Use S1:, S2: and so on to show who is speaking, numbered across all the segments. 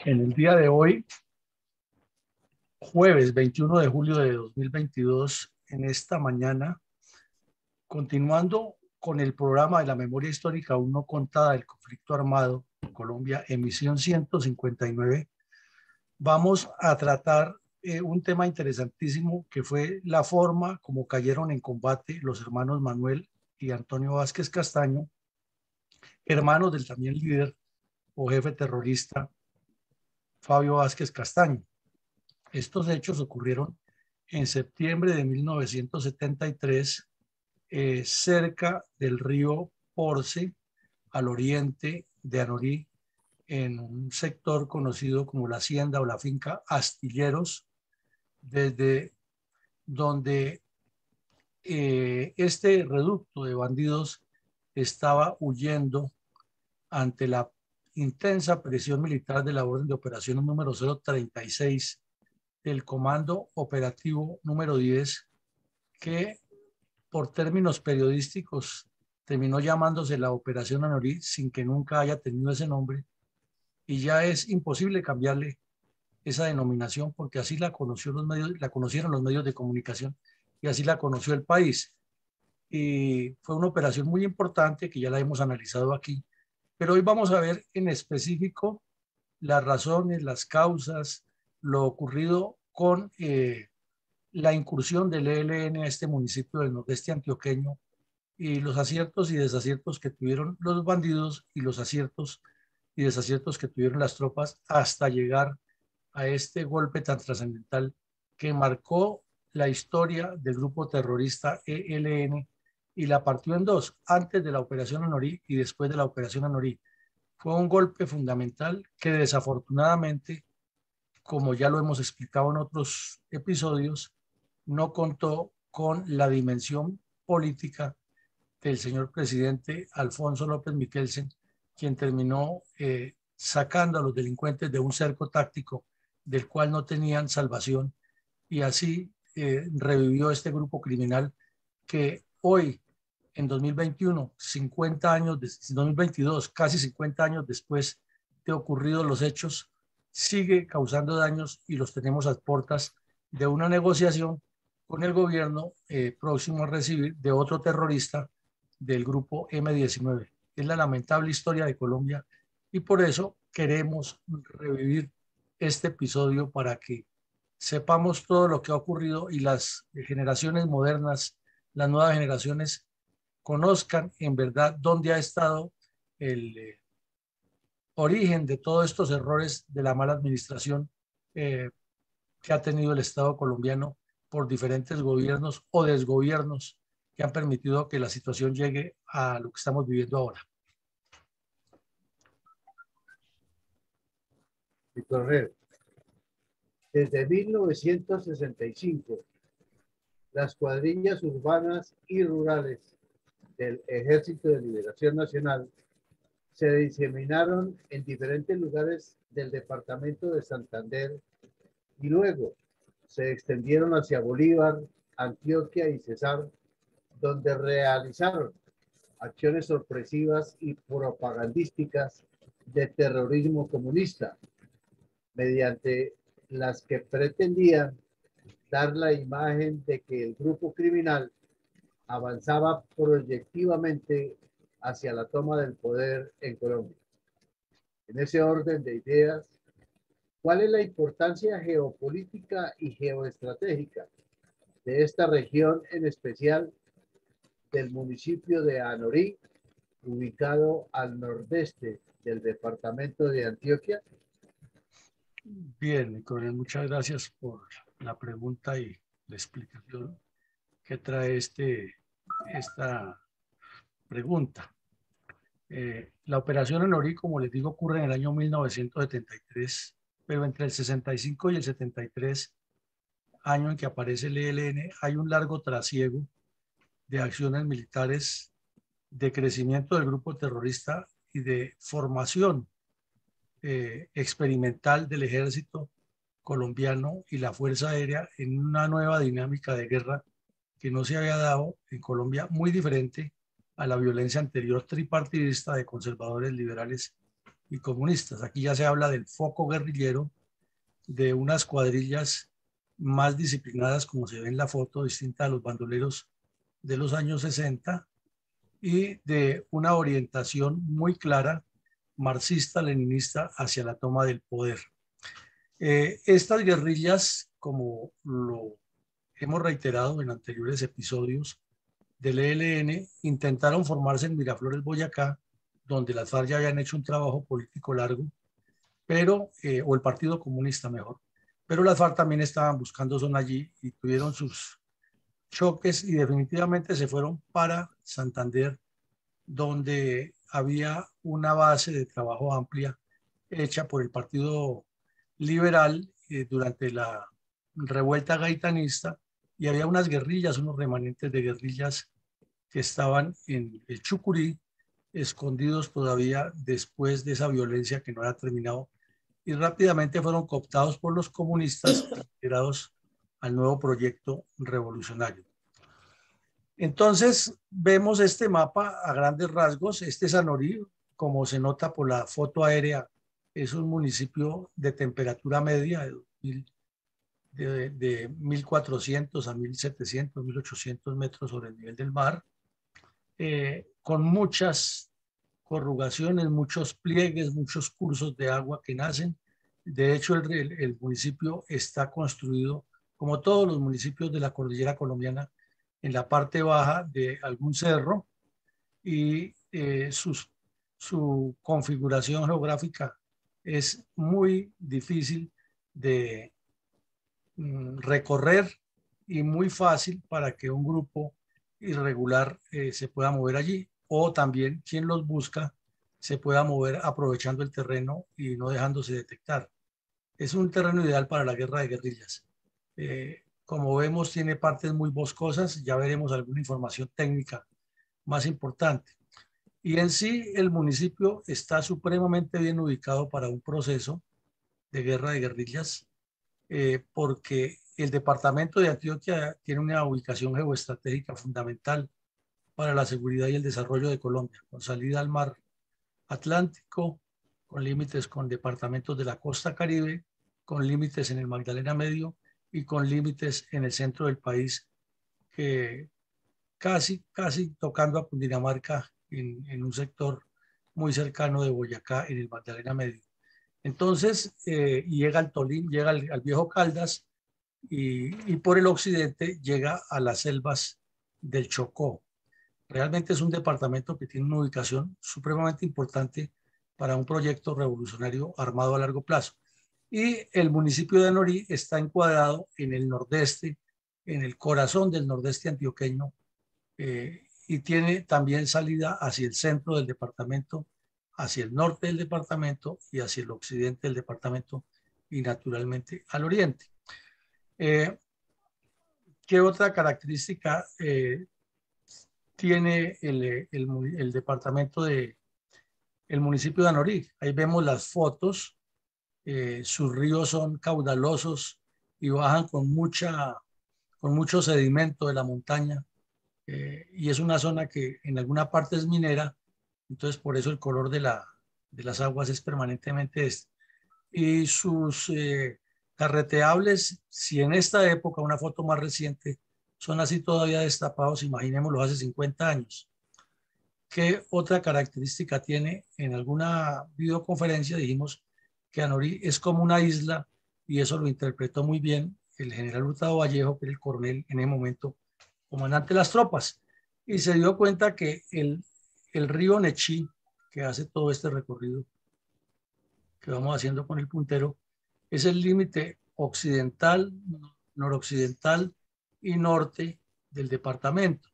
S1: En el día de hoy, jueves 21 de julio de 2022, en esta mañana, continuando con el programa de la memoria histórica aún no contada del conflicto armado en Colombia, emisión 159, vamos a tratar un tema interesantísimo que fue la forma como cayeron en combate los hermanos Manuel y Antonio Vázquez Castaño, hermanos del también líder o jefe terrorista Fabio Vázquez Castaño. Estos hechos ocurrieron en septiembre de 1973, cerca del río Porce, al oriente de Anorí, en un sector conocido como la hacienda o la finca Astilleros, desde donde este reducto de bandidos estaba huyendo ante la intensa presión militar de la orden de operaciones número 036 del Comando Operativo número 10, que por términos periodísticos terminó llamándose la Operación Anorí sin que nunca haya tenido ese nombre, y ya es imposible cambiarle esa denominación porque así la conoció los medios, la conocieron los medios de comunicación y así la conoció el país. Y fue una operación muy importante que ya la hemos analizado aquí, pero hoy vamos a ver en específico las razones, las causas, lo ocurrido con la incursión del ELN a este municipio del nordeste antioqueño y los aciertos y desaciertos que tuvieron los bandidos y los aciertos y desaciertos que tuvieron las tropas hasta llegar a este golpe tan trascendental que marcó la historia del grupo terrorista ELN y la partió en dos, antes de la operación Anorí y después de la operación Anorí. Fue un golpe fundamental que desafortunadamente, como ya lo hemos explicado en otros episodios, no contó con la dimensión política del señor presidente Alfonso López Miquelsen, quien terminó sacando a los delincuentes de un cerco táctico del cual no tenían salvación, y así revivió este grupo criminal que hoy, en 2021, 50 años, 2022, casi 50 años después de ocurridos los hechos, sigue causando daños y los tenemos a puertas de una negociación con el gobierno próximo a recibir de otro terrorista del grupo M19. Es la lamentable historia de Colombia y por eso queremos revivir este episodio para que sepamos todo lo que ha ocurrido y las generaciones modernas, las nuevas generaciones, conozcan en verdad dónde ha estado el origen de todos estos errores de la mala administración eh, que ha tenido el Estado colombiano por diferentes gobiernos o desgobiernos que han permitido que la situación llegue a lo que estamos viviendo ahora.
S2: Correr. Desde 1965, las cuadrillas urbanas y rurales del Ejército de Liberación Nacional se diseminaron en diferentes lugares del departamento de Santander y luego se extendieron hacia Bolívar, Antioquia y Cesar, donde realizaron acciones sorpresivas y propagandísticas de terrorismo comunista, mediante las que pretendían dar la imagen de que el grupo criminal avanzaba proyectivamente hacia la toma del poder en Colombia. En ese orden de ideas, ¿cuál es la importancia geopolítica y geoestratégica de esta región, en especial del municipio de Anorí, ubicado al nordeste del departamento de Antioquia?
S1: Bien, coronel, muchas gracias por la pregunta y la explicación que trae esta pregunta. La operación Anorí, como les digo, ocurre en el año 1973, pero entre el 65 y el 73, año en que aparece el ELN, hay un largo trasiego de acciones militares, de crecimiento del grupo terrorista y de formación experimental del ejército colombiano y la Fuerza Aérea en una nueva dinámica de guerra que no se había dado en Colombia, muy diferente a la violencia anterior tripartidista de conservadores, liberales y comunistas. Aquí ya se habla del foco guerrillero, de unas cuadrillas más disciplinadas, como se ve en la foto, distinta a los bandoleros de los años 60, y de una orientación muy clara marxista-leninista hacia la toma del poder. Estas guerrillas, como lo hemos reiterado en anteriores episodios del ELN, intentaron formarse en Miraflores, Boyacá, donde las FARC ya habían hecho un trabajo político largo, pero, o el Partido Comunista mejor, pero las FARC también estaban buscando zona allí y tuvieron sus choques y definitivamente se fueron para Santander, donde había una base de trabajo amplia hecha por el Partido Liberal durante la revuelta gaitanista, y había unas guerrillas, unos remanentes de guerrillas que estaban en el Chucurí, escondidos todavía después de esa violencia que no había terminado, y rápidamente fueron cooptados por los comunistas integrados al nuevo proyecto revolucionario. Entonces vemos este mapa a grandes rasgos. Este Sanorí, como se nota por la foto aérea, es un municipio de temperatura media de 1400 a 1700, 1800 metros sobre el nivel del mar, con muchas corrugaciones, muchos pliegues, muchos cursos de agua que nacen. De hecho, el municipio está construido, como todos los municipios de la cordillera colombiana, en la parte baja de algún cerro, y su configuración geográfica es muy difícil de recorrer y muy fácil para que un grupo irregular se pueda mover allí, o también quien los busca se pueda mover aprovechando el terreno y no dejándose detectar. Es un terreno ideal para la guerra de guerrillas. Como vemos, tiene partes muy boscosas, ya veremos alguna información técnica más importante. Y en sí, el municipio está supremamente bien ubicado para un proceso de guerra de guerrillas, porque el departamento de Antioquia tiene una ubicación geoestratégica fundamental para la seguridad y el desarrollo de Colombia, con salida al mar Atlántico, con límites con departamentos de la costa Caribe, con límites en el Magdalena Medio y con límites en el centro del país, que casi tocando a Cundinamarca en un sector muy cercano de Boyacá, en el Magdalena Medio. Entonces, llega al Tolima, llega al Viejo Caldas, y por el occidente llega a las selvas del Chocó. Realmente es un departamento que tiene una ubicación supremamente importante para un proyecto revolucionario armado a largo plazo. Y el municipio de Anorí está encuadrado en el nordeste, en el corazón del nordeste antioqueño, y tiene también salida hacia el centro del departamento, hacia el norte del departamento y hacia el occidente del departamento, y naturalmente al oriente. ¿Qué otra característica tiene el departamento el municipio de Anorí? Ahí vemos las fotos. Sus ríos son caudalosos y bajan con mucho sedimento de la montaña, y es una zona que en alguna parte es minera, entonces por eso el color de las aguas es permanentemente este. Y sus carreteables, si en esta época, una foto más reciente, son así todavía destapados, imaginémoslo hace 50 años. ¿Qué otra característica tiene? En alguna videoconferencia dijimos que Anorí es como una isla, y eso lo interpretó muy bien el general Hurtado Vallejo, que era el coronel en ese momento, comandante de las tropas, y se dio cuenta que el río Nechí, que hace todo este recorrido que vamos haciendo con el puntero, es el límite occidental, noroccidental y norte del departamento.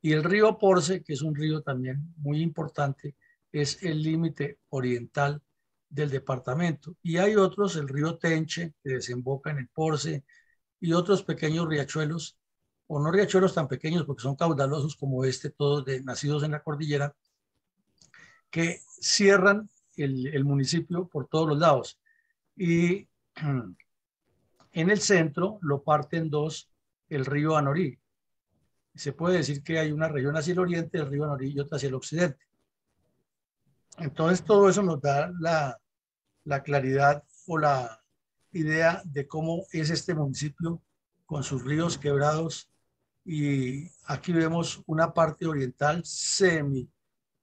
S1: Y el río Porce, que es un río también muy importante, es el límite oriental del departamento. Y hay otros, el río Tenche, que desemboca en el Porce, y otros pequeños riachuelos, o no riachuelos tan pequeños porque son caudalosos como este, todos nacidos en la cordillera, que cierran el municipio por todos los lados. Y en el centro lo parte en dos el río Anorí. Se puede decir que hay una región hacia el oriente del río Anorí y otra hacia el occidente. Entonces todo eso nos da la claridad o la idea de cómo es este municipio con sus ríos quebrados. Y aquí vemos una parte oriental semi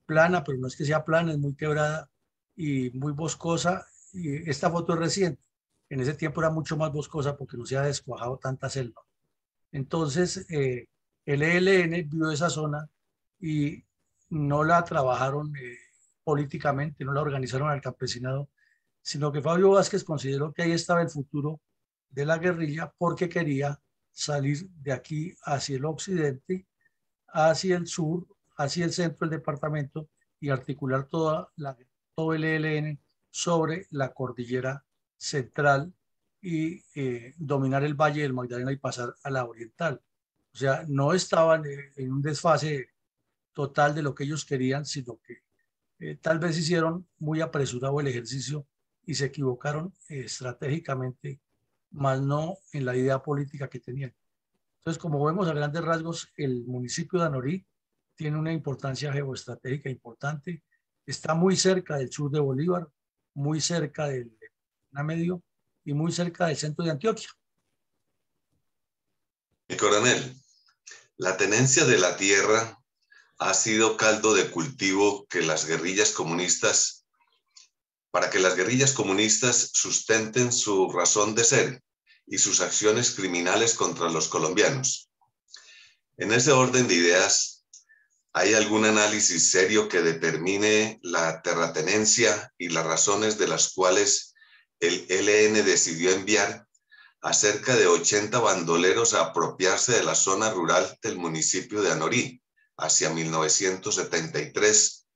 S1: plana, pero no es que sea plana, es muy quebrada y muy boscosa. Y esta foto es reciente. En ese tiempo era mucho más boscosa porque no se ha descuajado tanta selva. Entonces, el ELN vio esa zona y no la trabajaron políticamente, no la organizaron al campesinado, sino que Fabio Vázquez consideró que ahí estaba el futuro de la guerrilla porque quería salir de aquí hacia el occidente, hacia el sur, hacia el centro del departamento y articular todo el ELN sobre la cordillera central y dominar el Valle del Magdalena y pasar a la oriental. O sea, no estaban en un desfase total de lo que ellos querían, sino que tal vez hicieron muy apresurado el ejercicio y se equivocaron estratégicamente, más no en la idea política que tenían. Entonces, como vemos a grandes rasgos, el municipio de Anorí tiene una importancia geoestratégica importante. Está muy cerca del sur de Bolívar, muy cerca del Medio y muy cerca del centro de Antioquia.
S3: Mi coronel, la tenencia de la tierra ha sido caldo de cultivo para que las guerrillas comunistas sustenten su razón de ser y sus acciones criminales contra los colombianos. En ese orden de ideas, ¿hay algún análisis serio que determine la terratenencia y las razones de las cuales el ELN decidió enviar a cerca de 80 bandoleros a apropiarse de la zona rural del municipio de Anorí hacia 1973,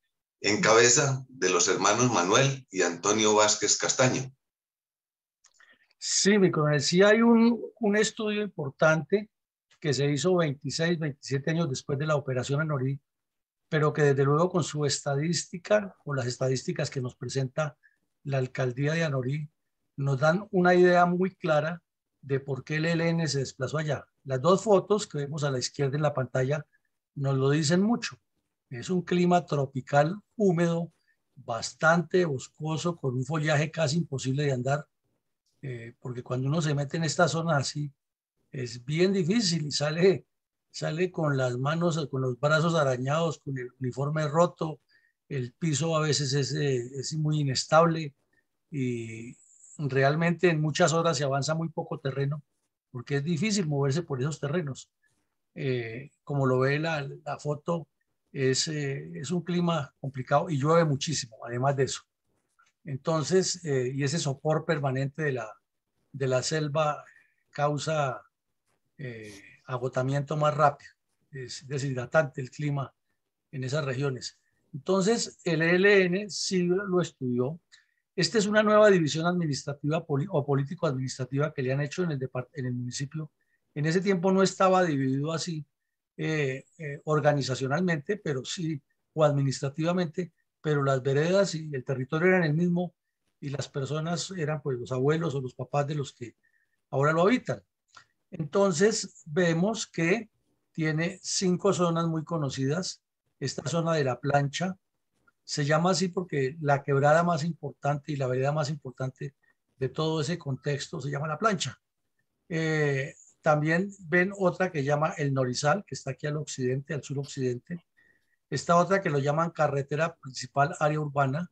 S3: en cabeza de los hermanos Manuel y Antonio Vázquez Castaño?
S1: Sí, mi coronel, sí hay un estudio importante que se hizo 26, 27 años después de la operación Anorí, pero que desde luego con su estadística o las estadísticas que nos presenta la alcaldía de Anorí, nos dan una idea muy clara de por qué el ELN se desplazó allá. Las dos fotos que vemos a la izquierda en la pantalla nos lo dicen mucho. Es un clima tropical húmedo, bastante boscoso, con un follaje casi imposible de andar, porque cuando uno se mete en esta zona así, es bien difícil y sale con las manos, con los brazos arañados, con el uniforme roto, el piso a veces es muy inestable y realmente en muchas horas se avanza muy poco terreno porque es difícil moverse por esos terrenos. Como lo ve la foto, es un clima complicado y llueve muchísimo, además de eso. Entonces, y ese sopor permanente de la selva causa agotamiento más rápido. Es deshidratante el clima en esas regiones. Entonces, el ELN sí lo estudió. Esta es una nueva división administrativa o político-administrativa que le han hecho en el municipio. En ese tiempo no estaba dividido así organizacionalmente, pero sí, o administrativamente, pero las veredas y el territorio eran el mismo y las personas eran pues los abuelos o los papás de los que ahora lo habitan. Entonces vemos que tiene 5 zonas muy conocidas. Esta zona de la plancha se llama así porque la quebrada más importante y la vereda más importante de todo ese contexto se llama la plancha. También ven otra que llama el Norizal, que está aquí al occidente, al suroccidente. Esta otra que lo llaman carretera principal área urbana,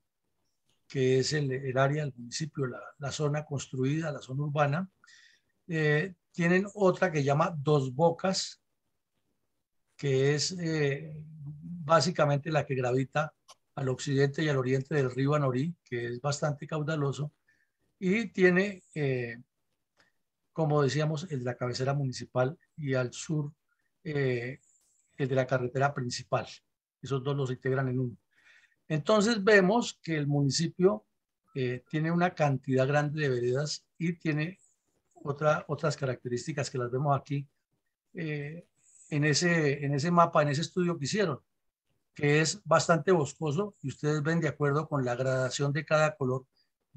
S1: que es el área del municipio, la zona construida, la zona urbana. Tienen otra que llama Dos Bocas, que es básicamente la que gravita al occidente y al oriente del río Anorí, que es bastante caudaloso, y tiene, como decíamos, el de la cabecera municipal y al sur el de la carretera principal. Esos dos los integran en uno. Entonces vemos que el municipio tiene una cantidad grande de veredas y tiene otras características que las vemos aquí en ese mapa, en ese estudio que hicieron, que es bastante boscoso y ustedes ven de acuerdo con la gradación de cada color,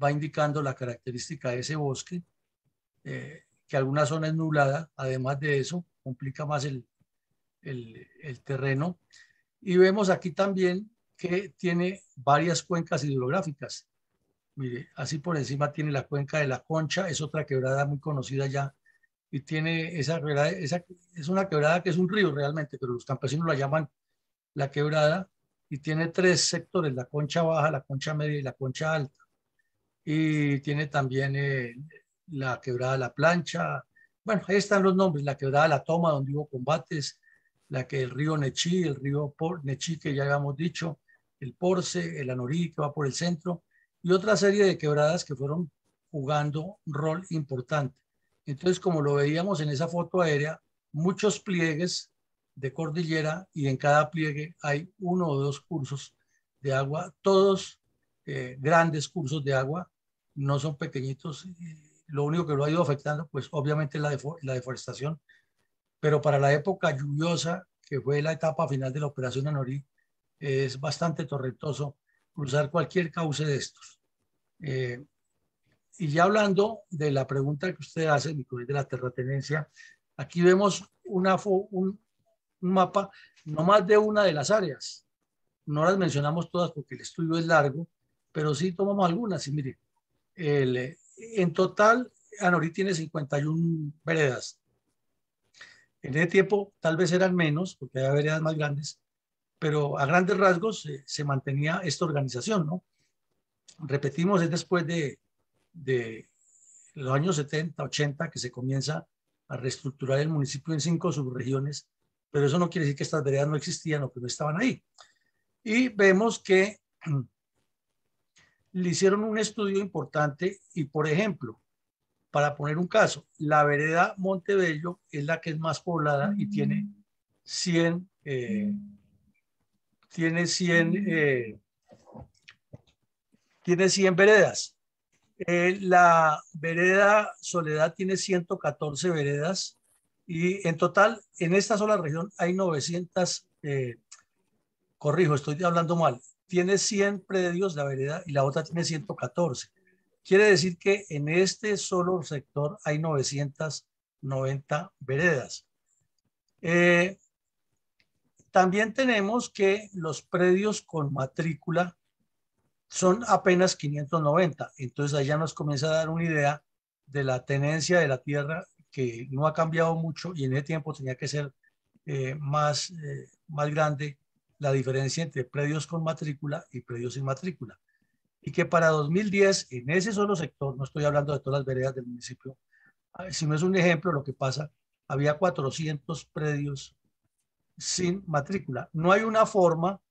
S1: va indicando la característica de ese bosque, que alguna zona es nublada, además de eso, complica más el terreno. Y vemos aquí también que tiene varias cuencas hidrográficas. Mire, así por encima tiene la cuenca de la Concha, es otra quebrada muy conocida ya, y tiene esa quebrada, es una quebrada que es un río realmente, pero los campesinos la llaman la quebrada, y tiene tres sectores: la Concha Baja, la Concha Media y la Concha Alta. Y tiene también la quebrada La Plancha. Bueno, ahí están los nombres: la quebrada La Toma, donde hubo combates, el río Nechí, el río Nechí, que ya habíamos dicho, el Porce, el Anorí, que va por el centro, y otra serie de quebradas que fueron jugando un rol importante. Entonces, como lo veíamos en esa foto aérea, muchos pliegues de cordillera, y en cada pliegue hay uno o dos cursos de agua, todos grandes cursos de agua, no son pequeñitos. Lo único que lo ha ido afectando, pues obviamente es la deforestación, pero para la época lluviosa, que fue la etapa final de la operación Anorí, es bastante torrentoso cruzar cualquier cauce de estos. Y ya hablando de la pregunta que usted hace, Nicolás, de la terratenencia, aquí vemos un mapa, no más de una de las áreas. No las mencionamos todas porque el estudio es largo, pero sí tomamos algunas. Y mire, en total, Anorí tiene 51 veredas. En ese tiempo tal vez eran menos, porque había veredas más grandes, pero a grandes rasgos se mantenía esta organización, ¿no? Repetimos, es después de los años 70, 80, que se comienza a reestructurar el municipio en 5 subregiones, pero eso no quiere decir que estas veredas no existían o que no estaban ahí. Y vemos que le hicieron un estudio importante y, por ejemplo, para poner un caso, la vereda Montebello es la que es más poblada y tiene 100, tiene 100 veredas. La vereda Soledad tiene 114 veredas, y en total en esta sola región hay 900, corrijo, estoy hablando mal, tiene 100 predios la vereda y la otra tiene 114. Quiere decir que en este solo sector hay 990 veredas. También tenemos que los predios con matrícula son apenas 590. Entonces allá nos comienza a dar una idea de la tenencia de la tierra, que no ha cambiado mucho, y en ese tiempo tenía que ser más grande la diferencia entre predios con matrícula y predios sin matrícula. Y que para 2010, en ese solo sector, no estoy hablando de todas las veredas del municipio, si no es un ejemplo lo que pasa, había 400 predios sin matrícula. No hay una forma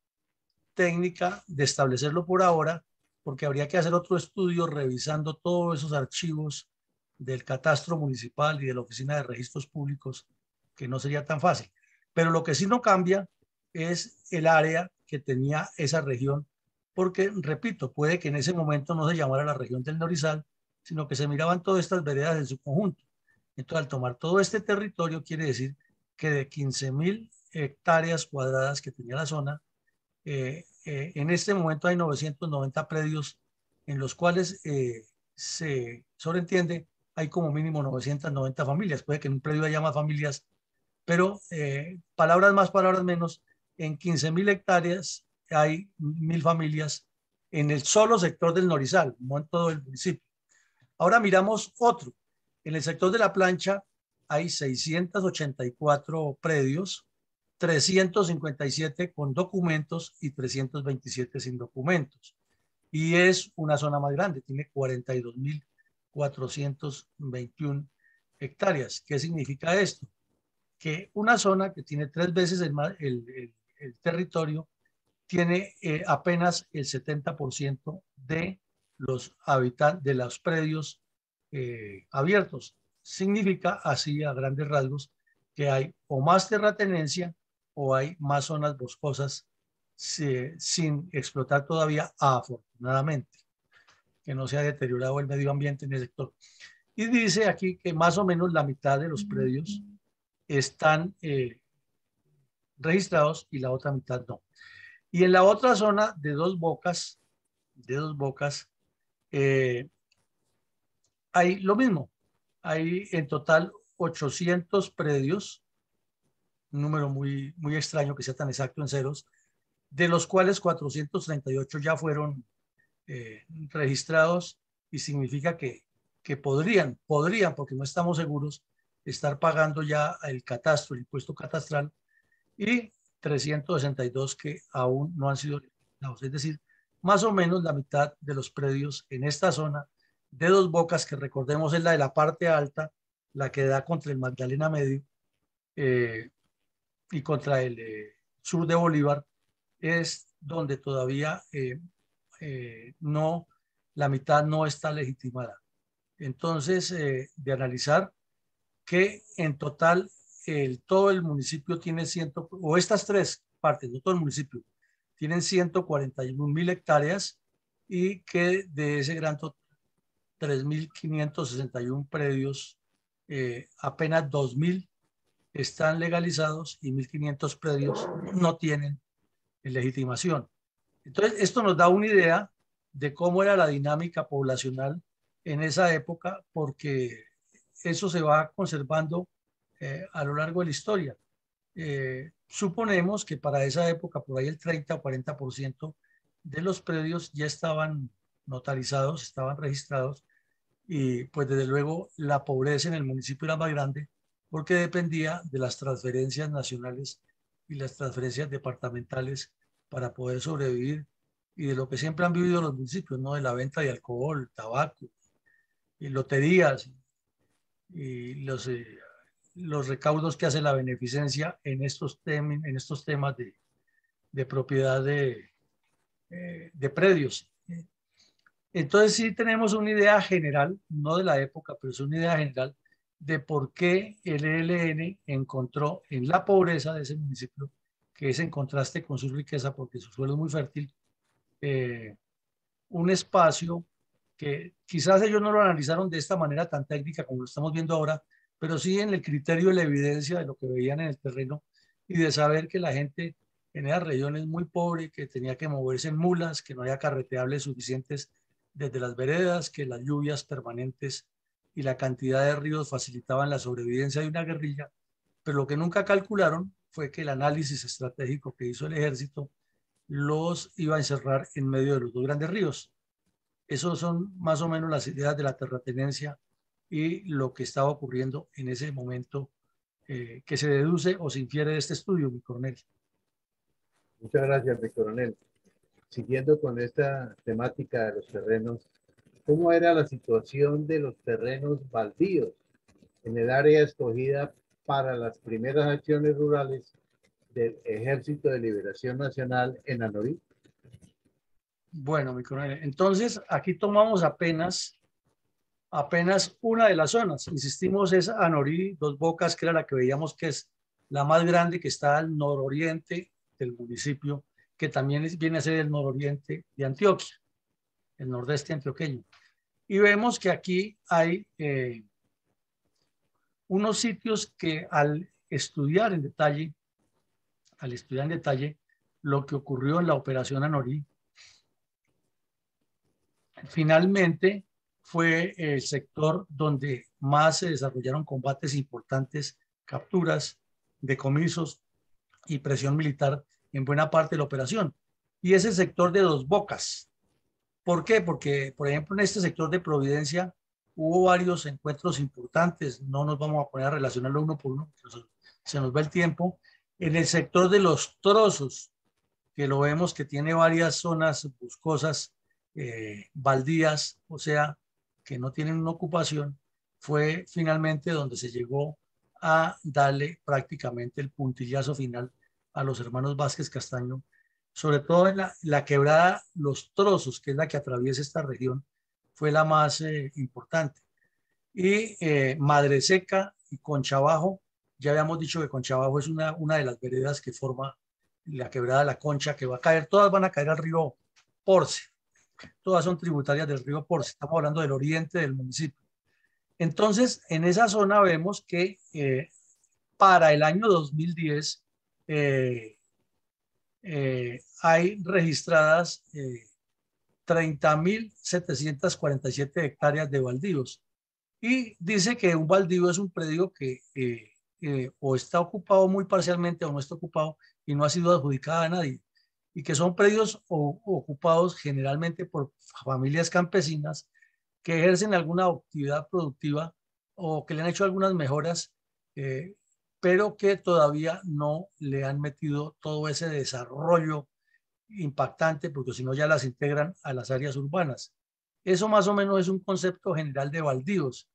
S1: técnica de establecerlo por ahora, porque habría que hacer otro estudio revisando todos esos archivos del catastro municipal y de la Oficina de Registros Públicos, que no sería tan fácil. Pero lo que sí no cambia es el área que tenía esa región, porque, repito, puede que en ese momento no se llamara la región del Norizal, sino que se miraban todas estas veredas en su conjunto. Entonces, al tomar todo este territorio, quiere decir que de 15.000 hectáreas cuadradas que tenía la zona, en este momento hay 990 predios, en los cuales se sobreentiende hay como mínimo 990 familias. Puede que en un predio haya más familias, pero palabras más, palabras menos, en 15.000 hectáreas hay 1.000 familias en el solo sector del Norizal, no en todo el municipio. Ahora miramos otro. En el sector de La Plancha hay 684 predios, 357 con documentos y 327 sin documentos. Y es una zona más grande, tiene 42.421 hectáreas. ¿Qué significa esto? Que una zona que tiene 3 veces el territorio tiene apenas el 70% de los habitantes, de los predios abiertos. Significa, así a grandes rasgos, que hay o más terratenencia o hay más zonas boscosas sin explotar todavía, afortunadamente, que no se ha deteriorado el medio ambiente en el sector. Y dice aquí que más o menos la mitad de los predios están registrados y la otra mitad no. Y en la otra zona de Dos Bocas, hay lo mismo. Hay en total 800 predios, un número muy, muy extraño que sea tan exacto en ceros, de los cuales 438 ya fueron registrados, y significa que podrían, porque no estamos seguros, estar pagando ya el catastro, el impuesto catastral, y 362 que aún no han sido registrados. Es decir, más o menos la mitad de los predios en esta zona de Dos Bocas, que recordemos es la de la parte alta, la que da contra el Magdalena Medio y contra el sur de Bolívar, es donde todavía no, la mitad no está legitimada. Entonces, de analizar que en total todo el municipio tiene o estas tres partes, no todo el municipio, tienen 141.000 hectáreas, y que de ese gran total, 3.561 predios, apenas 2.000 están legalizados y 1.500 predios no tienen legitimación. Entonces, esto nos da una idea de cómo era la dinámica poblacional en esa época, porque eso se va conservando a lo largo de la historia. Suponemos que para esa época, por ahí el 30 o 40% de los predios ya estaban notarizados, estaban registrados, y pues desde luego la pobreza en el municipio era más grande porque dependía de las transferencias nacionales y las transferencias departamentales para poder sobrevivir, y de lo que siempre han vivido los municipios, ¿no? De la venta de alcohol, tabaco, y loterías, y los recaudos que hace la beneficencia en estos temas de propiedad de predios. Entonces sí tenemos una idea general, no de la época, pero es una idea general de por qué el ELN encontró en la pobreza de ese municipio, que es en contraste con su riqueza, porque su suelo es muy fértil, un espacio que quizás ellos no lo analizaron de esta manera tan técnica como lo estamos viendo ahora, pero sí en el criterio de la evidencia de lo que veían en el terreno, y de saber que la gente en esa región es muy pobre, que tenía que moverse en mulas, que no había carreteables suficientes desde las veredas, que las lluvias permanentes y la cantidad de ríos facilitaban la sobrevivencia de una guerrilla, pero lo que nunca calcularon fue que el análisis estratégico que hizo el ejército los iba a encerrar en medio de los dos grandes ríos. Esos son más o menos las ideas de la terratenencia y lo que estaba ocurriendo en ese momento, que se deduce o se infiere de este estudio, mi coronel.
S2: Muchas gracias, mi coronel. Siguiendo con esta temática de los terrenos, ¿cómo era la situación de los terrenos baldíos en el área escogida para las primeras acciones rurales del Ejército de Liberación Nacional en Anorí?
S1: Bueno, mi coronel, entonces aquí tomamos apenas una de las zonas. Insistimos, es Anorí, Dos Bocas, que era la que veíamos que es la más grande, que está al nororiente del municipio, que también viene a ser el nororiente de Antioquia, el nordeste antioqueño. Y vemos que aquí hay unos sitios que al estudiar en detalle lo que ocurrió en la operación Anorí, finalmente fue el sector donde más se desarrollaron combates importantes, capturas, decomisos y presión militar en buena parte de la operación. Y es el sector de Dos Bocas. ¿Por qué? Porque, por ejemplo, en este sector de Providencia hubo varios encuentros importantes. No nos vamos a poner a relacionarlo uno por uno, se nos va el tiempo. En el sector de Los Trozos, que lo vemos que tiene varias zonas boscosas, baldías, o sea, que no tienen una ocupación, fue finalmente donde se llegó a darle prácticamente el puntillazo final a los hermanos Vázquez Castaño, sobre todo en la quebrada Los Trozos, que es la que atraviesa esta región, fue la más importante. Y Madre Seca y Conchabajo, ya habíamos dicho que Conchabajo es una de las veredas que forma la quebrada de la Concha, que va a caer, todas van a caer al río Porce, todas son tributarias del río Porce, estamos hablando del oriente del municipio. Entonces, en esa zona vemos que para el año 2010 hay registradas 30.747 hectáreas de baldíos, y dice que un baldío es un predio que o está ocupado muy parcialmente o no está ocupado y no ha sido adjudicada a nadie. y que son predios ocupados generalmente por familias campesinas que ejercen alguna actividad productiva o que le han hecho algunas mejoras, pero que todavía no le han metido todo ese desarrollo impactante, porque si no ya las integran a las áreas urbanas. Eso más o menos es un concepto general de baldíos.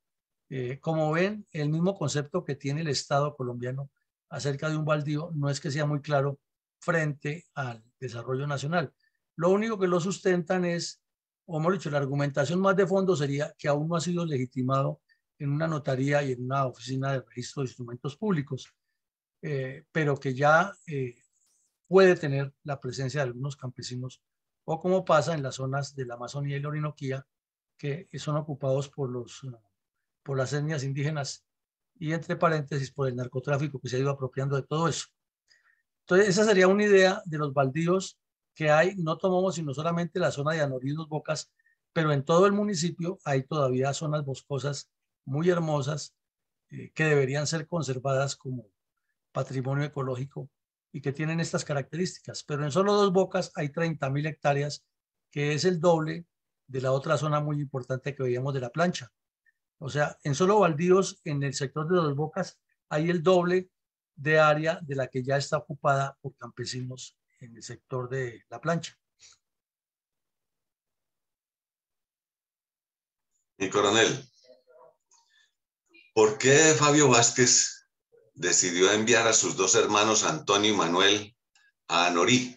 S1: Como ven, el mismo concepto que tiene el Estado colombiano acerca de un baldío no es que sea muy claro frente al desarrollo nacional. Lo único que lo sustentan es, o mejor dicho, la argumentación más de fondo sería que aún no ha sido legitimado en una notaría y en una oficina de registro de instrumentos públicos, pero que ya puede tener la presencia de algunos campesinos, o como pasa en las zonas de la Amazonía y la Orinoquía, que son ocupados por las etnias indígenas y, entre paréntesis, por el narcotráfico que se ha ido apropiando de todo eso. Entonces, esa sería una idea de los baldíos que hay. No tomamos sino solamente la zona de Anorí y Dos Bocas, pero en todo el municipio hay todavía zonas boscosas muy hermosas que deberían ser conservadas como patrimonio ecológico y que tienen estas características. Pero en solo Dos Bocas hay 30.000 hectáreas, que es el doble de la otra zona muy importante que veíamos de la Plancha. O sea, en solo baldíos en el sector de Dos Bocas hay el doble de área de la que ya está ocupada por campesinos en el sector de la Plancha.
S3: Mi coronel, ¿por qué Fabio Vázquez decidió enviar a sus dos hermanos Antonio y Manuel a Anorí?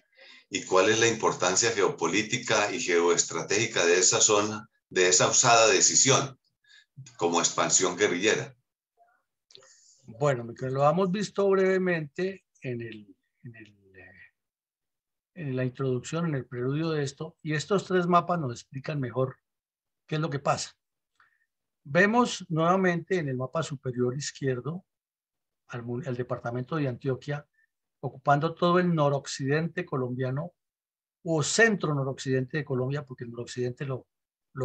S3: ¿Y cuál es la importancia geopolítica y geoestratégica de esa zona, de esa osada decisión como expansión guerrillera?
S1: Bueno, lo hemos visto brevemente en la introducción, en el preludio de esto, y estos tres mapas nos explican mejor qué es lo que pasa. Vemos nuevamente en el mapa superior izquierdo al departamento de Antioquia, ocupando todo el noroccidente colombiano o centro noroccidente de Colombia, porque el noroccidente lo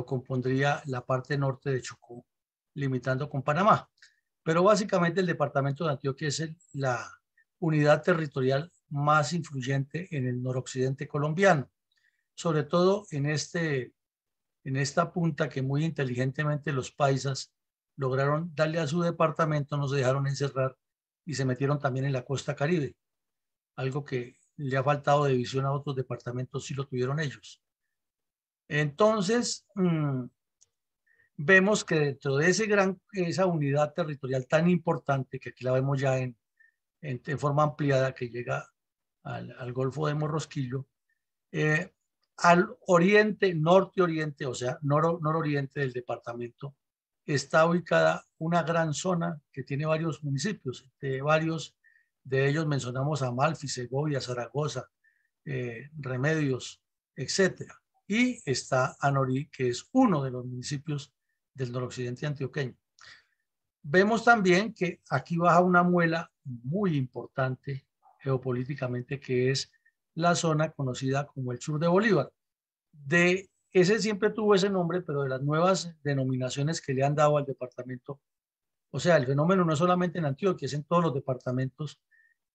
S1: compondría la parte norte de Chocó, limitando con Panamá. Pero básicamente el departamento de Antioquia es la unidad territorial más influyente en el noroccidente colombiano, sobre todo en esta punta que muy inteligentemente los paisas lograron darle a su departamento, no se dejaron encerrar y se metieron también en la costa Caribe, algo que le ha faltado de visión a otros departamentos, sí lo tuvieron ellos. Entonces, vemos que dentro de esa unidad territorial tan importante, que aquí la vemos ya en forma ampliada, que llega al Golfo de Morrosquillo, al oriente, norte-oriente, o sea, nororiente del departamento, está ubicada una gran zona que tiene varios municipios. De varios de ellos mencionamos Amalfi, Segovia, Zaragoza, Remedios, etcétera. Y está Anorí, que es uno de los municipios del noroccidente antioqueño. Vemos también que aquí baja una muela muy importante geopolíticamente, que es la zona conocida como el sur de Bolívar. Ese siempre tuvo ese nombre, pero de las nuevas denominaciones que le han dado al departamento, o sea, el fenómeno no es solamente en Antioquia, es en todos los departamentos.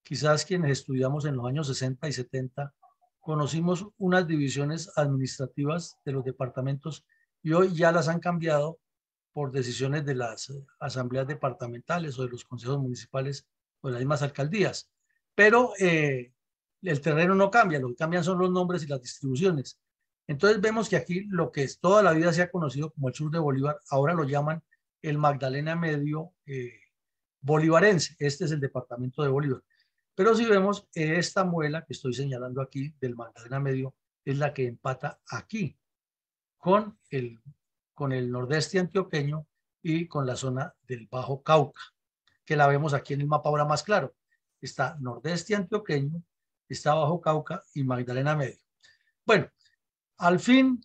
S1: Quizás quienes estudiamos en los años 60 y 70 conocimos unas divisiones administrativas de los departamentos y hoy ya las han cambiado por decisiones de las asambleas departamentales o de los consejos municipales o de las mismas alcaldías. Pero el terreno no cambia, lo que cambian son los nombres y las distribuciones. Entonces vemos que aquí lo que es toda la vida se ha conocido como el sur de Bolívar, ahora lo llaman el Magdalena Medio bolivarense. Este es el departamento de Bolívar. Pero si vemos esta muela que estoy señalando aquí del Magdalena Medio, es la que empata aquí con el nordeste antioqueño y con la zona del Bajo Cauca, que la vemos aquí en el mapa ahora más claro. Está nordeste antioqueño, está Bajo Cauca y Magdalena Medio. Bueno, al fin,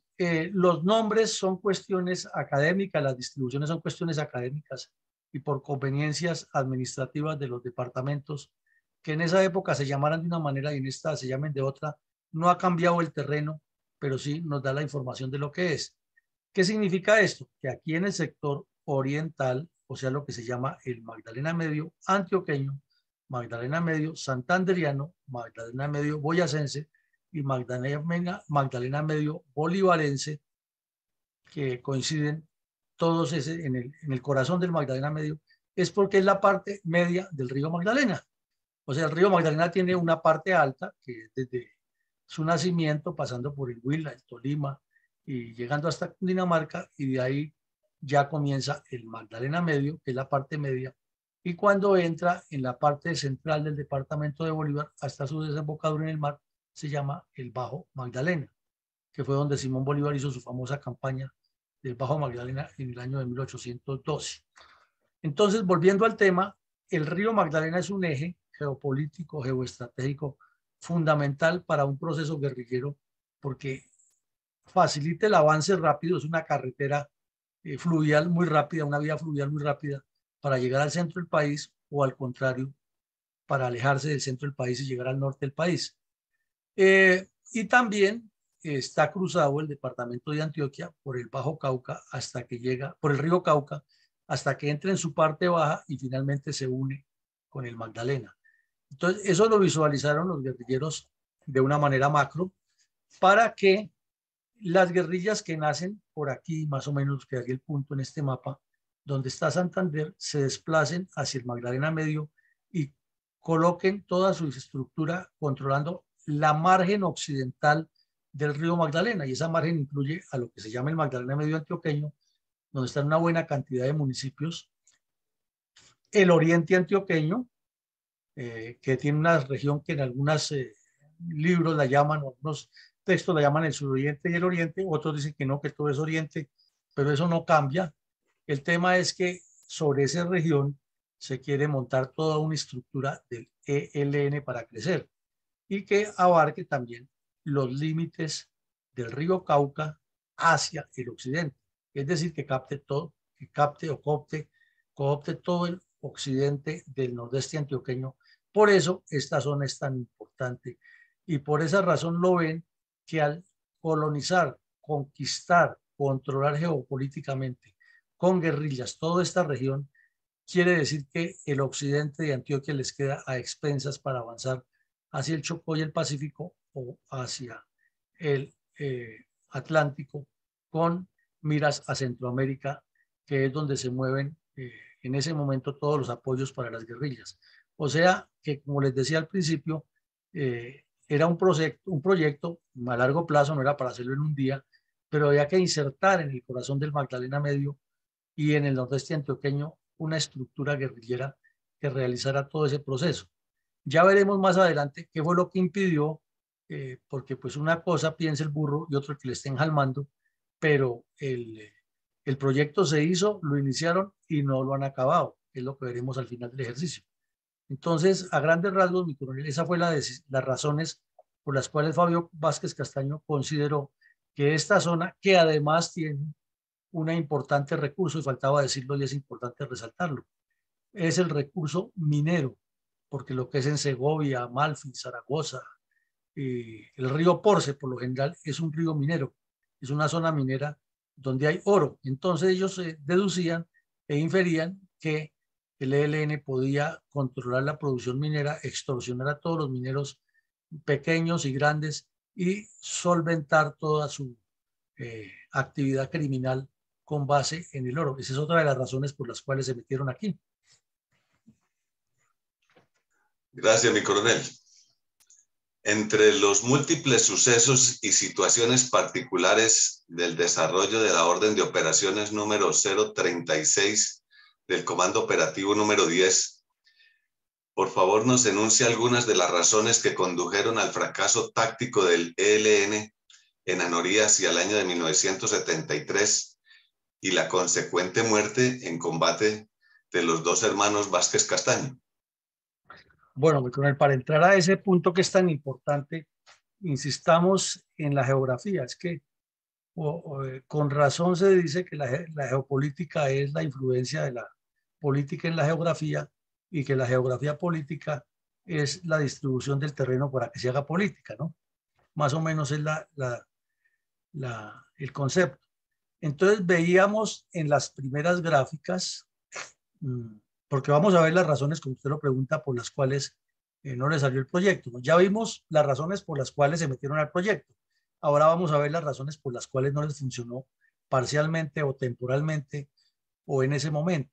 S1: los nombres son cuestiones académicas, las distribuciones son cuestiones académicas y por conveniencias administrativas de los departamentos, que en esa época se llamaran de una manera y en esta se llamen de otra, no ha cambiado el terreno, pero sí nos da la información de lo que es. ¿Qué significa esto? Que aquí en el sector oriental, o sea, lo que se llama el Magdalena Medio antioqueño, Magdalena Medio santanderiano, Magdalena Medio boyacense, y Magdalena Medio bolivarense, que coinciden todos en el corazón del Magdalena Medio, es porque es la parte media del río Magdalena. O sea, el río Magdalena tiene una parte alta, que desde su nacimiento, pasando por el Huila, el Tolima, y llegando hasta Cundinamarca, y de ahí ya comienza el Magdalena Medio, que es la parte media, y cuando entra en la parte central del departamento de Bolívar hasta su desembocadura en el mar, se llama el Bajo Magdalena, que fue donde Simón Bolívar hizo su famosa campaña del Bajo Magdalena en el año de 1812. Entonces, volviendo al tema, el río Magdalena es un eje geopolítico, geoestratégico fundamental para un proceso guerrillero, porque facilita el avance rápido, es una carretera fluvial muy rápida, una vía fluvial muy rápida para llegar al centro del país, o al contrario, para alejarse del centro del país y llegar al norte del país. Y también está cruzado el departamento de Antioquia por el Bajo Cauca hasta que llega, por el río Cauca, hasta que entra en su parte baja y finalmente se une con el Magdalena. Entonces, eso lo visualizaron los guerrilleros de una manera macro para que las guerrillas que nacen por aquí, más o menos, que hay el punto en este mapa, donde está Santander, se desplacen hacia el Magdalena Medio y coloquen toda su estructura controlando la margen occidental del río Magdalena, y esa margen incluye a lo que se llama el Magdalena Medio antioqueño, donde están una buena cantidad de municipios, el oriente antioqueño, que tiene una región que en algunos libros la llaman, o algunos textos la llaman el suroriente y el oriente, otros dicen que no, que todo es oriente, pero eso no cambia. El tema es que sobre esa región se quiere montar toda una estructura del ELN para crecer y que abarque también los límites del río Cauca hacia el occidente. Es decir, que capte todo, que capte o coopte todo el occidente del nordeste antioqueño. Por eso esta zona es tan importante y por esa razón lo ven que al colonizar, conquistar, controlar geopolíticamente con guerrillas toda esta región, quiere decir que el occidente de Antioquia les queda a expensas para avanzar hacia el Chocó y el Pacífico o hacia el Atlántico, con miras a Centroamérica, que es donde se mueven en ese momento todos los apoyos para las guerrillas. O sea que, como les decía al principio, era un proyecto a largo plazo, no era para hacerlo en un día, pero había que insertar en el corazón del Magdalena Medio y en el nordeste antioqueño una estructura guerrillera que realizara todo ese proceso. Ya veremos más adelante qué fue lo que impidió, porque pues una cosa piensa el burro y otro que le estén jalmando, pero el proyecto se hizo, lo iniciaron y no lo han acabado, es lo que veremos al final del ejercicio. Entonces, a grandes rasgos, mi coronel, esa fue las razones por las cuales Fabio Vázquez Castaño consideró que esta zona, que además tiene un importante recurso, y faltaba decirlo y es importante resaltarlo, es el recurso minero, porque lo que es en Segovia, Amalfi, Zaragoza, el río Porce, por lo general, es un río minero, es una zona minera donde hay oro. Entonces ellos deducían e inferían que el ELN podía controlar la producción minera, extorsionar a todos los mineros pequeños y grandes y solventar toda su actividad criminal con base en el oro. Esa es otra de las razones por las cuales se metieron aquí.
S3: Gracias, mi coronel. Entre los múltiples sucesos y situaciones particulares del desarrollo de la orden de operaciones número 036 del Comando Operativo número 10, por favor nos enuncia algunas de las razones que condujeron al fracaso táctico del ELN en Anorí hacia el año de 1973 y la consecuente muerte en combate de los dos hermanos Vázquez Castaño.
S1: Bueno, para entrar a ese punto que es tan importante, insistamos en la geografía. Es que con razón se dice que la geopolítica es la influencia de la política en la geografía y que la geografía política es la distribución del terreno para que se haga política, ¿no? Más o menos es el concepto. Entonces veíamos en las primeras gráficas, porque vamos a ver las razones, como usted lo pregunta, por las cuales no les salió el proyecto. Ya vimos las razones por las cuales se metieron al proyecto. Ahora vamos a ver las razones por las cuales no les funcionó parcialmente o temporalmente o en ese momento.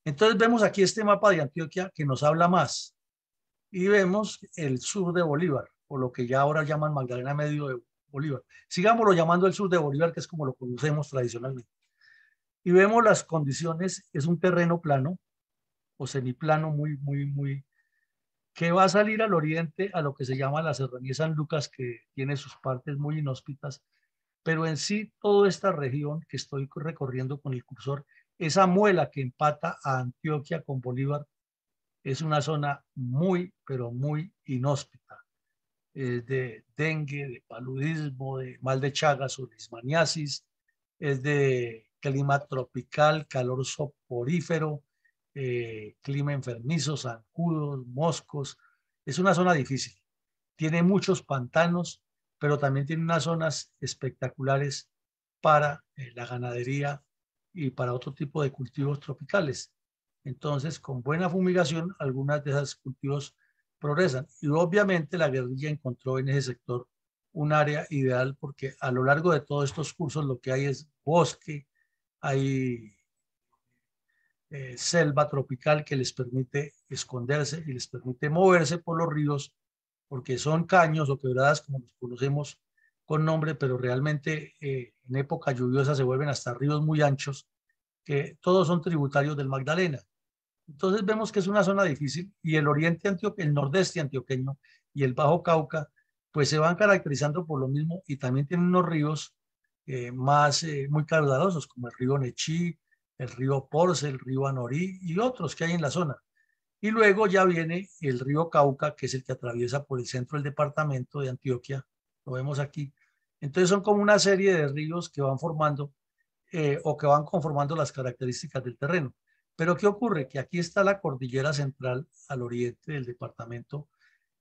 S1: Entonces vemos aquí este mapa de Antioquia que nos habla más y vemos el sur de Bolívar, o lo que ya ahora llaman Magdalena Medio de Bolívar. Sigámoslo llamando el sur de Bolívar, que es como lo conocemos tradicionalmente. Y vemos las condiciones, es un terreno plano o semiplano muy, que va a salir al oriente a lo que se llama la Serranía de San Lucas, que tiene sus partes muy inhóspitas, pero en sí toda esta región que estoy recorriendo con el cursor, esa muela que empata a Antioquia con Bolívar, es una zona muy, pero muy inhóspita, de dengue, de paludismo, de mal de Chagas o leishmaniasis, es de clima tropical, calor soporífero, clima enfermizo, zancudos, moscos. Es una zona difícil. Tiene muchos pantanos, pero también tiene unas zonas espectaculares para la ganadería y para otro tipo de cultivos tropicales. Entonces, con buena fumigación, algunas de esos cultivos progresan. Y obviamente la guerrilla encontró en ese sector un área ideal porque a lo largo de todos estos cursos lo que hay es bosque, hay selva tropical que les permite esconderse y les permite moverse por los ríos, porque son caños o quebradas como los conocemos con nombre, pero realmente en época lluviosa se vuelven hasta ríos muy anchos, que todos son tributarios del Magdalena. Entonces vemos que es una zona difícil y el oriente antioqueño, el nordeste antioqueño y el Bajo Cauca, pues se van caracterizando por lo mismo y también tienen unos ríos muy caudalosos, como el río Nechí, el río Porce, el río Anorí y otros que hay en la zona. Y luego ya viene el río Cauca, que es el que atraviesa por el centro del departamento de Antioquia, lo vemos aquí. Entonces son como una serie de ríos que van formando o que van conformando las características del terreno. Pero ¿qué ocurre? Que aquí está la cordillera central al oriente del departamento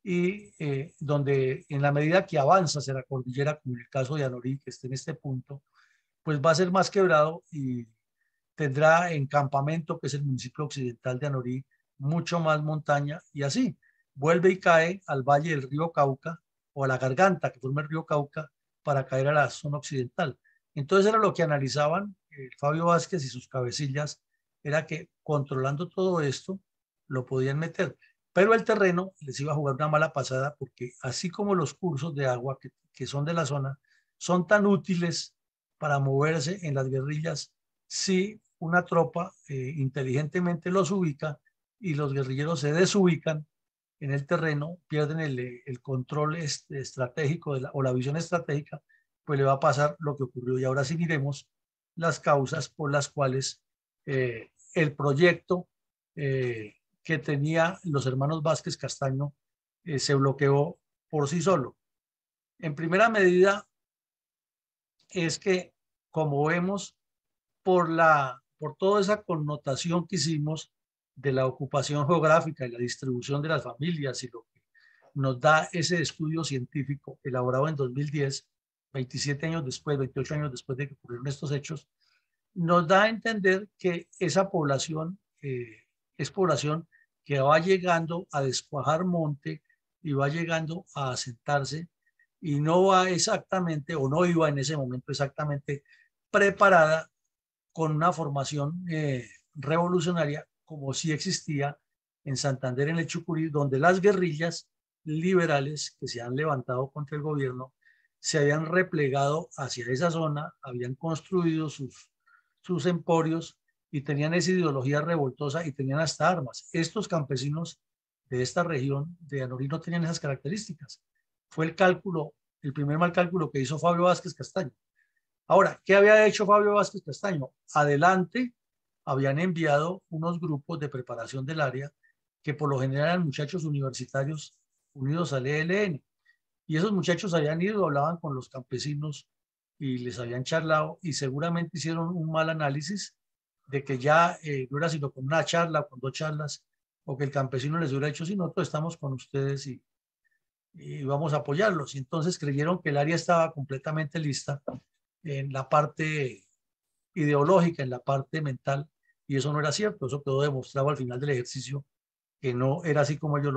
S1: y donde en la medida que avanza hacia la cordillera, como en el caso de Anorí, que está en este punto, pues va a ser más quebrado y tendrá en Campamento, que es el municipio occidental de Anorí, mucho más montaña y así vuelve y cae al valle del río Cauca o a la garganta que forma el río Cauca para caer a la zona occidental. Entonces era lo que analizaban Fabio Vázquez y sus cabecillas, era que controlando todo esto lo podían meter, pero el terreno les iba a jugar una mala pasada porque así como los cursos de agua que son de la zona son tan útiles para moverse en las guerrillas, si una tropa inteligentemente los ubica y los guerrilleros se desubican en el terreno, pierden el control estratégico o la visión estratégica, pues le va a pasar lo que ocurrió. Y ahora sí miremos las causas por las cuales el proyecto que tenía los hermanos Vázquez Castaño se bloqueó por sí solo. En primera medida es que, como vemos, por toda esa connotación que hicimos de la ocupación geográfica y la distribución de las familias y lo que nos da ese estudio científico elaborado en 2010, 27 años después, 28 años después de que ocurrieron estos hechos, nos da a entender que esa población es población que va llegando a descuajar monte y va llegando a asentarse y no va exactamente o no iba en ese momento exactamente preparada con una formación revolucionaria como sí existía en Santander, en el Chucurí, donde las guerrillas liberales que se han levantado contra el gobierno se habían replegado hacia esa zona, habían construido sus emporios y tenían esa ideología revoltosa y tenían hasta armas. Estos campesinos de esta región de Anorí no tenían esas características. Fue el cálculo, el primer mal cálculo que hizo Fabio Vázquez Castaño. Ahora, ¿qué había hecho Fabio Vázquez Castaño? Adelante habían enviado unos grupos de preparación del área que por lo general eran muchachos universitarios unidos al ELN. Y esos muchachos habían ido, hablaban con los campesinos y les habían charlado y seguramente hicieron un mal análisis de que ya no era sino con una charla o con dos charlas o que el campesino les hubiera dicho, sí, nosotros estamos con ustedes y vamos a apoyarlos. Y entonces creyeron que el área estaba completamente lista en la parte ideológica, en la parte mental, y eso no era cierto, eso quedó demostrado al final del ejercicio, que no era así como ellos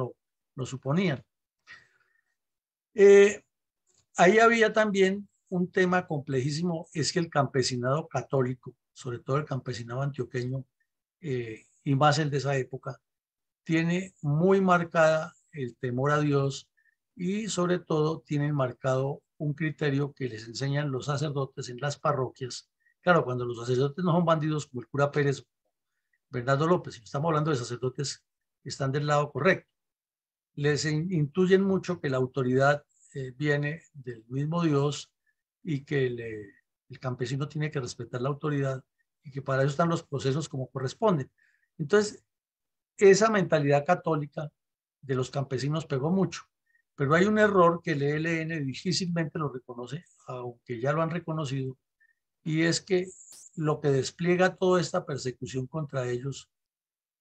S1: lo suponían. Ahí había también un tema complejísimo, es que el campesinado católico, sobre todo el campesinado antioqueño, y más el de esa época, tiene muy marcada el temor a Dios y sobre todo tienen marcado un criterio que les enseñan los sacerdotes en las parroquias. Claro, cuando los sacerdotes no son bandidos como el cura Pérez, Bernardo López, si estamos hablando de sacerdotes que están del lado correcto, les intuyen mucho que la autoridad viene del mismo Dios y que el campesino tiene que respetar la autoridad y que para eso están los procesos como corresponden. Entonces, esa mentalidad católica de los campesinos pegó mucho, pero hay un error que el ELN difícilmente lo reconoce, aunque ya lo han reconocido, y es que lo que despliega toda esta persecución contra ellos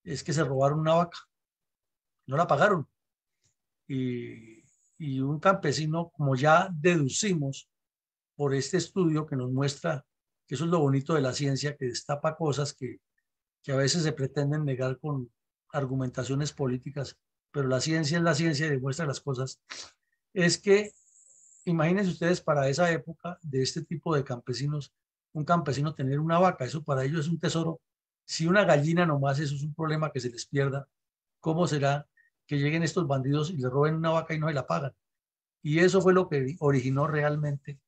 S1: es que se robaron una vaca, no la pagaron. Y un campesino, como ya deducimos por este estudio que nos muestra que eso es lo bonito de la ciencia, que destapa cosas que a veces se pretenden negar con argumentaciones políticas, pero la ciencia es la ciencia y demuestra las cosas, es que imagínense ustedes para esa época de este tipo de campesinos, un campesino tener una vaca, eso para ellos es un tesoro. Si una gallina nomás, eso es un problema que se les pierda. ¿Cómo será que lleguen estos bandidos y le roben una vaca y no se la pagan? Y eso fue lo que originó realmente,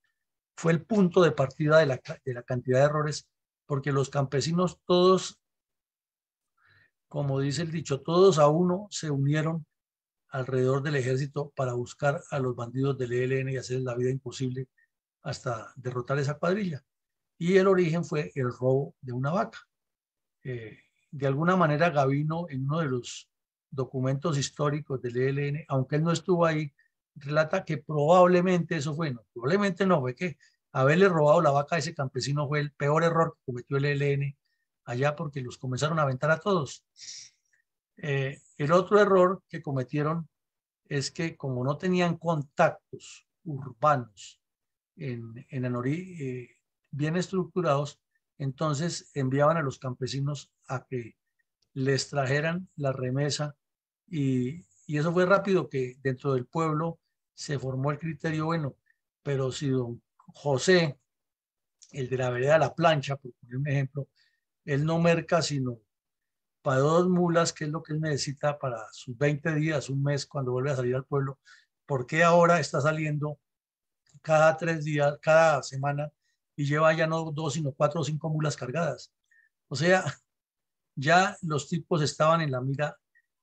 S1: fue el punto de partida de la cantidad de errores, porque los campesinos todos, como dice el dicho, todos a uno se unieron alrededor del ejército para buscar a los bandidos del ELN y hacer la vida imposible hasta derrotar esa cuadrilla. Y el origen fue el robo de una vaca. De alguna manera Gavino, en uno de los documentos históricos del ELN, aunque él no estuvo ahí, relata que probablemente eso fue, no, probablemente no, fue que haberle robado la vaca a ese campesino fue el peor error que cometió el ELN allá porque los comenzaron a aventar a todos. El otro error que cometieron es que como no tenían contactos urbanos en Anorí bien estructurados, entonces enviaban a los campesinos a que les trajeran la remesa y eso fue rápido que dentro del pueblo se formó el criterio, bueno, pero si don José, el de la vereda de la plancha, por poner un ejemplo, él no merca sino para 2 mulas, que es lo que él necesita para sus 20 días, un mes, cuando vuelve a salir al pueblo, ¿por qué ahora está saliendo cada 3 días, cada semana, y lleva ya no 2, sino 4 o 5 mulas cargadas? O sea, ya los tipos estaban en la mira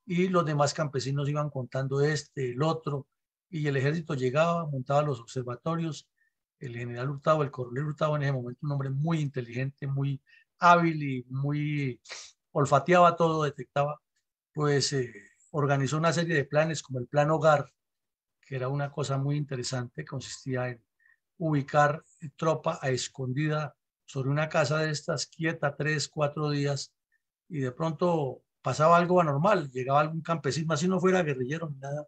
S1: y los demás campesinos iban contando el otro, y el ejército llegaba, montaba los observatorios. El general Hurtado, el coronel Hurtado en ese momento, un hombre muy inteligente, muy hábil y muy olfateaba todo, detectaba, pues organizó una serie de planes como el Plan Hogar, que era una cosa muy interesante, consistía en ubicar tropa a escondida sobre una casa de estas, quieta 3, 4 días, y de pronto pasaba algo anormal, llegaba algún campesino, así no fuera guerrillero ni nada,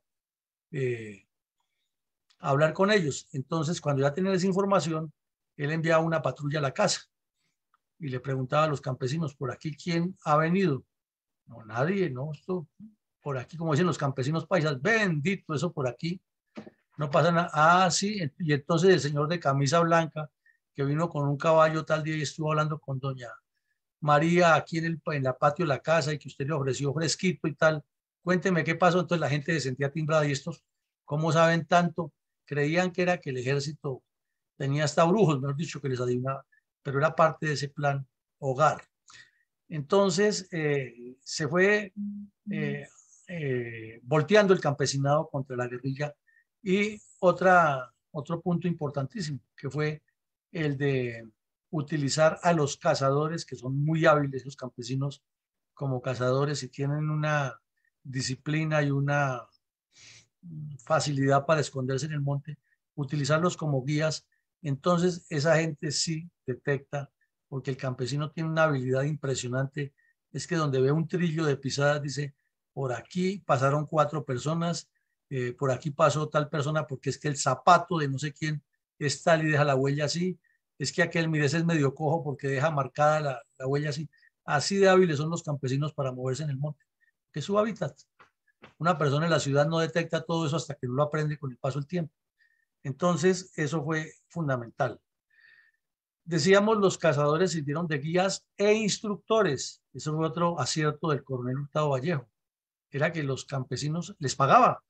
S1: a hablar con ellos. Entonces, cuando ya tenían esa información, él enviaba una patrulla a la casa y le preguntaba a los campesinos, ¿por aquí quién ha venido? No, nadie, no, esto por aquí, como dicen los campesinos paisas, bendito, eso por aquí, no pasa nada. Ah, sí, y entonces el señor de camisa blanca, que vino con un caballo tal día y estuvo hablando con doña María aquí en la patio de la casa y que usted le ofreció fresquito y tal, cuénteme qué pasó. Entonces la gente se sentía timbrada y estos, ¿cómo saben tanto? Creían que era que el ejército tenía hasta brujos, mejor dicho, que les adivinaba, pero era parte de ese plan Hogar. Entonces se fue volteando el campesinado contra la guerrilla y otro punto importantísimo que fue el de utilizar a los cazadores, que son muy hábiles los campesinos como cazadores y tienen una disciplina y una facilidad para esconderse en el monte, utilizarlos como guías. Entonces esa gente sí detecta, porque el campesino tiene una habilidad impresionante, es que donde ve un trillo de pisadas dice, por aquí pasaron 4 personas, por aquí pasó tal persona, porque es que el zapato de no sé quién es tal y deja la huella así, es que aquel, mire, ese es medio cojo porque deja marcada la huella así. Así de hábiles son los campesinos para moverse en el monte, que es su hábitat. Una persona en la ciudad no detecta todo eso hasta que no lo aprende con el paso del tiempo. Entonces, eso fue fundamental. Decíamos, los cazadores sirvieron de guías e instructores. Eso fue otro acierto del coronel Hurtado Vallejo. Era que los campesinos les pagaba.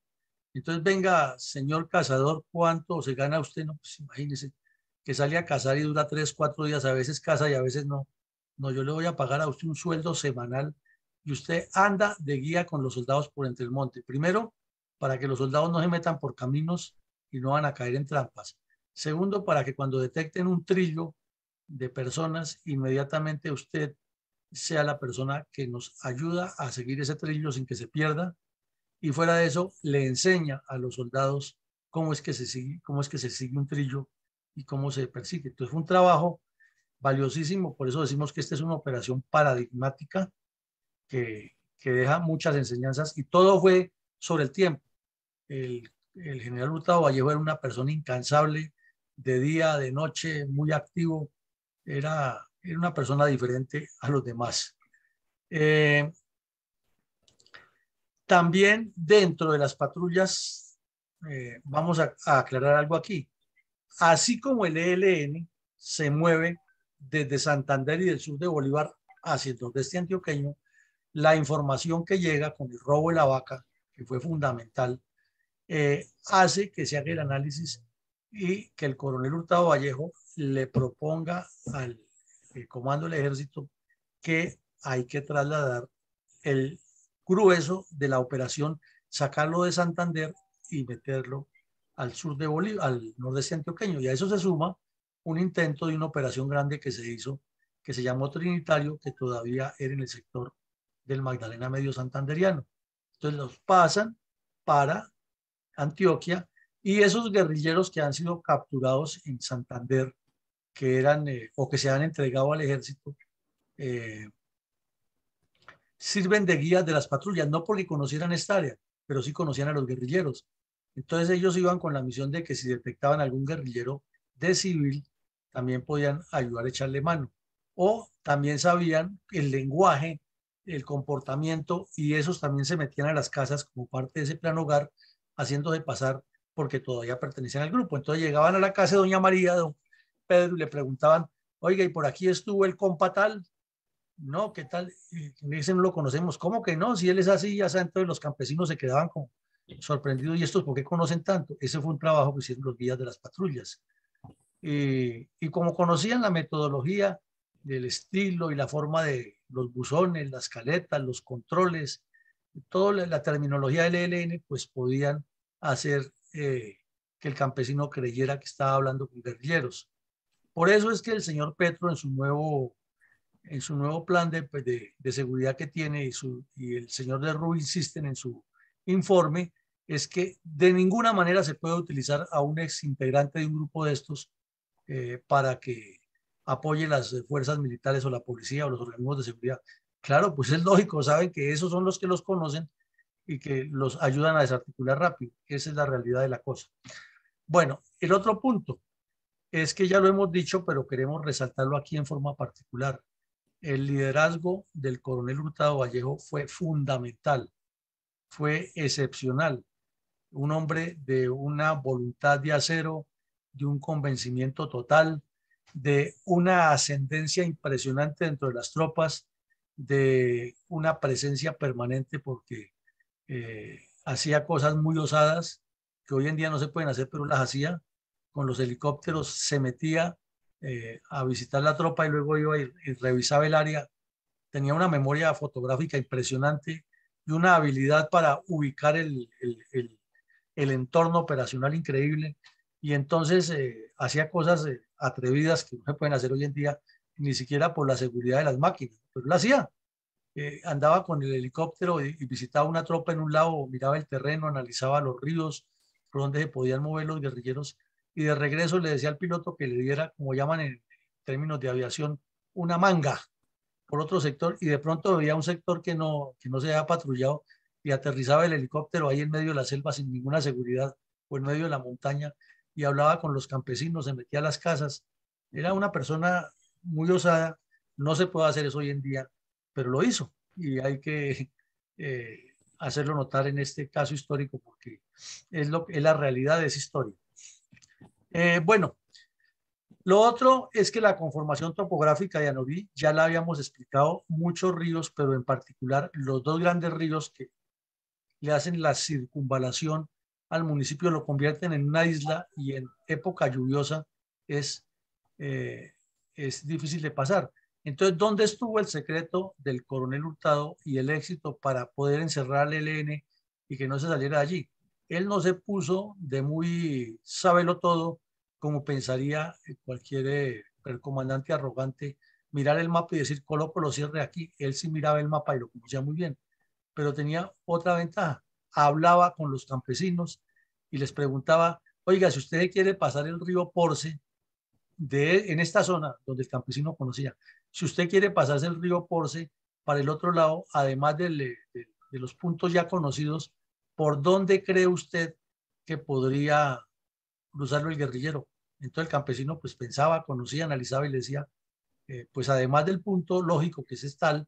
S1: Entonces, venga, señor cazador, ¿cuánto se gana usted? No, pues imagínese que sale a cazar y dura 3, 4 días, a veces caza y a veces no. No, yo le voy a pagar a usted un sueldo semanal y usted anda de guía con los soldados por entre el monte. Primero, para que los soldados no se metan por caminos y no van a caer en trampas. Segundo, para que cuando detecten un trillo de personas, inmediatamente usted sea la persona que nos ayuda a seguir ese trillo sin que se pierda. Y fuera de eso, le enseña a los soldados cómo es que se sigue un trillo y cómo se persigue. Entonces fue un trabajo valiosísimo, por eso decimos que esta es una operación paradigmática que deja muchas enseñanzas y todo fue sobre el tiempo. El general Hurtado Vallejo era una persona incansable, de día, de noche, muy activo, era una persona diferente a los demás. También dentro de las patrullas, vamos a aclarar algo aquí. Así como el ELN se mueve desde Santander y del sur de Bolívar hacia el nordeste antioqueño, la información que llega con el robo de la vaca, que fue fundamental, hace que se haga el análisis y que el coronel Hurtado Vallejo le proponga al comando del ejército que hay que trasladar el grueso de la operación, sacarlo de Santander y meterlo al sur de Bolívar, al nordeste antioqueño. Y a eso se suma un intento de una operación grande que se hizo, que se llamó Trinitario, que todavía era en el sector del Magdalena Medio Santanderiano. Entonces los pasan para Antioquia y esos guerrilleros que han sido capturados en Santander, que eran o que se han entregado al ejército, sirven de guías de las patrullas, no porque conocieran esta área, pero sí conocían a los guerrilleros. Entonces ellos iban con la misión de que si detectaban algún guerrillero de civil, también podían ayudar a echarle mano. O también sabían el lenguaje, el comportamiento, y esos también se metían a las casas como parte de ese plan hogar, haciéndose pasar porque todavía pertenecían al grupo. Entonces llegaban a la casa de doña María, don Pedro, y le preguntaban, oiga, ¿y por aquí estuvo el compa tal? No, ¿qué tal? Ese no lo conocemos. ¿Cómo que no? Si él es así, ya saben, entonces los campesinos se quedaban como sorprendidos. ¿Y estos por qué conocen tanto? Ese fue un trabajo que hicieron los guías de las patrullas. Y como conocían la metodología del estilo y la forma de los buzones, las caletas, los controles, toda la terminología del ELN, pues podían hacer que el campesino creyera que estaba hablando con guerrilleros. Por eso es que el señor Petro en su nuevo plan de seguridad que tiene y el señor de Rubio insisten en su informe, es que de ninguna manera se puede utilizar a un ex integrante de un grupo de estos para que apoye las fuerzas militares o la policía o los organismos de seguridad. Claro, pues es lógico, saben que esos son los que los conocen y que los ayudan a desarticular rápido. Esa es la realidad de la cosa. Bueno, el otro punto es que ya lo hemos dicho, pero queremos resaltarlo aquí en forma particular. El liderazgo del coronel Hurtado Vallejo fue fundamental, fue excepcional. Un hombre de una voluntad de acero, de un convencimiento total, de una ascendencia impresionante dentro de las tropas, de una presencia permanente porque hacía cosas muy osadas que hoy en día no se pueden hacer, pero las hacía. Con los helicópteros se metía a visitar la tropa y luego iba y revisaba el área. Tenía una memoria fotográfica impresionante y una habilidad para ubicar el entorno operacional increíble. Y entonces hacía cosas atrevidas que no se pueden hacer hoy en día, ni siquiera por la seguridad de las máquinas, pero lo hacía. Andaba con el helicóptero y visitaba una tropa en un lado, miraba el terreno, analizaba los ríos por donde se podían mover los guerrilleros y de regreso le decía al piloto que le diera, como llaman en términos de aviación, una manga por otro sector y de pronto veía un sector que no se había patrullado y aterrizaba el helicóptero ahí en medio de la selva sin ninguna seguridad o en medio de la montaña y hablaba con los campesinos, se metía a las casas. Era una persona muy osada, no se puede hacer eso hoy en día, pero lo hizo y hacerlo notar en este caso histórico porque es la realidad de esa historia. Bueno, lo otro es que la conformación topográfica de Anorí ya la habíamos explicado, muchos ríos, pero en particular los dos grandes ríos que le hacen la circunvalación al municipio, lo convierten en una isla y en época lluviosa es difícil de pasar. Entonces, ¿dónde estuvo el secreto del coronel Hurtado y el éxito para poder encerrar al ELN y que no se saliera de allí? Él no se puso de muy sábelo todo, como pensaría cualquier comandante arrogante, mirar el mapa y decir, coloco los cierres aquí. Él sí miraba el mapa y lo conocía muy bien, pero tenía otra ventaja. Hablaba con los campesinos y les preguntaba, oiga, si usted quiere pasar el río Porce, en esta zona donde el campesino conocía, si usted quiere pasarse el río Porce para el otro lado, además de los puntos ya conocidos, ¿por dónde cree usted que podría cruzarlo el guerrillero? Entonces el campesino pues pensaba, conocía, analizaba y le decía, pues además del punto lógico que es tal,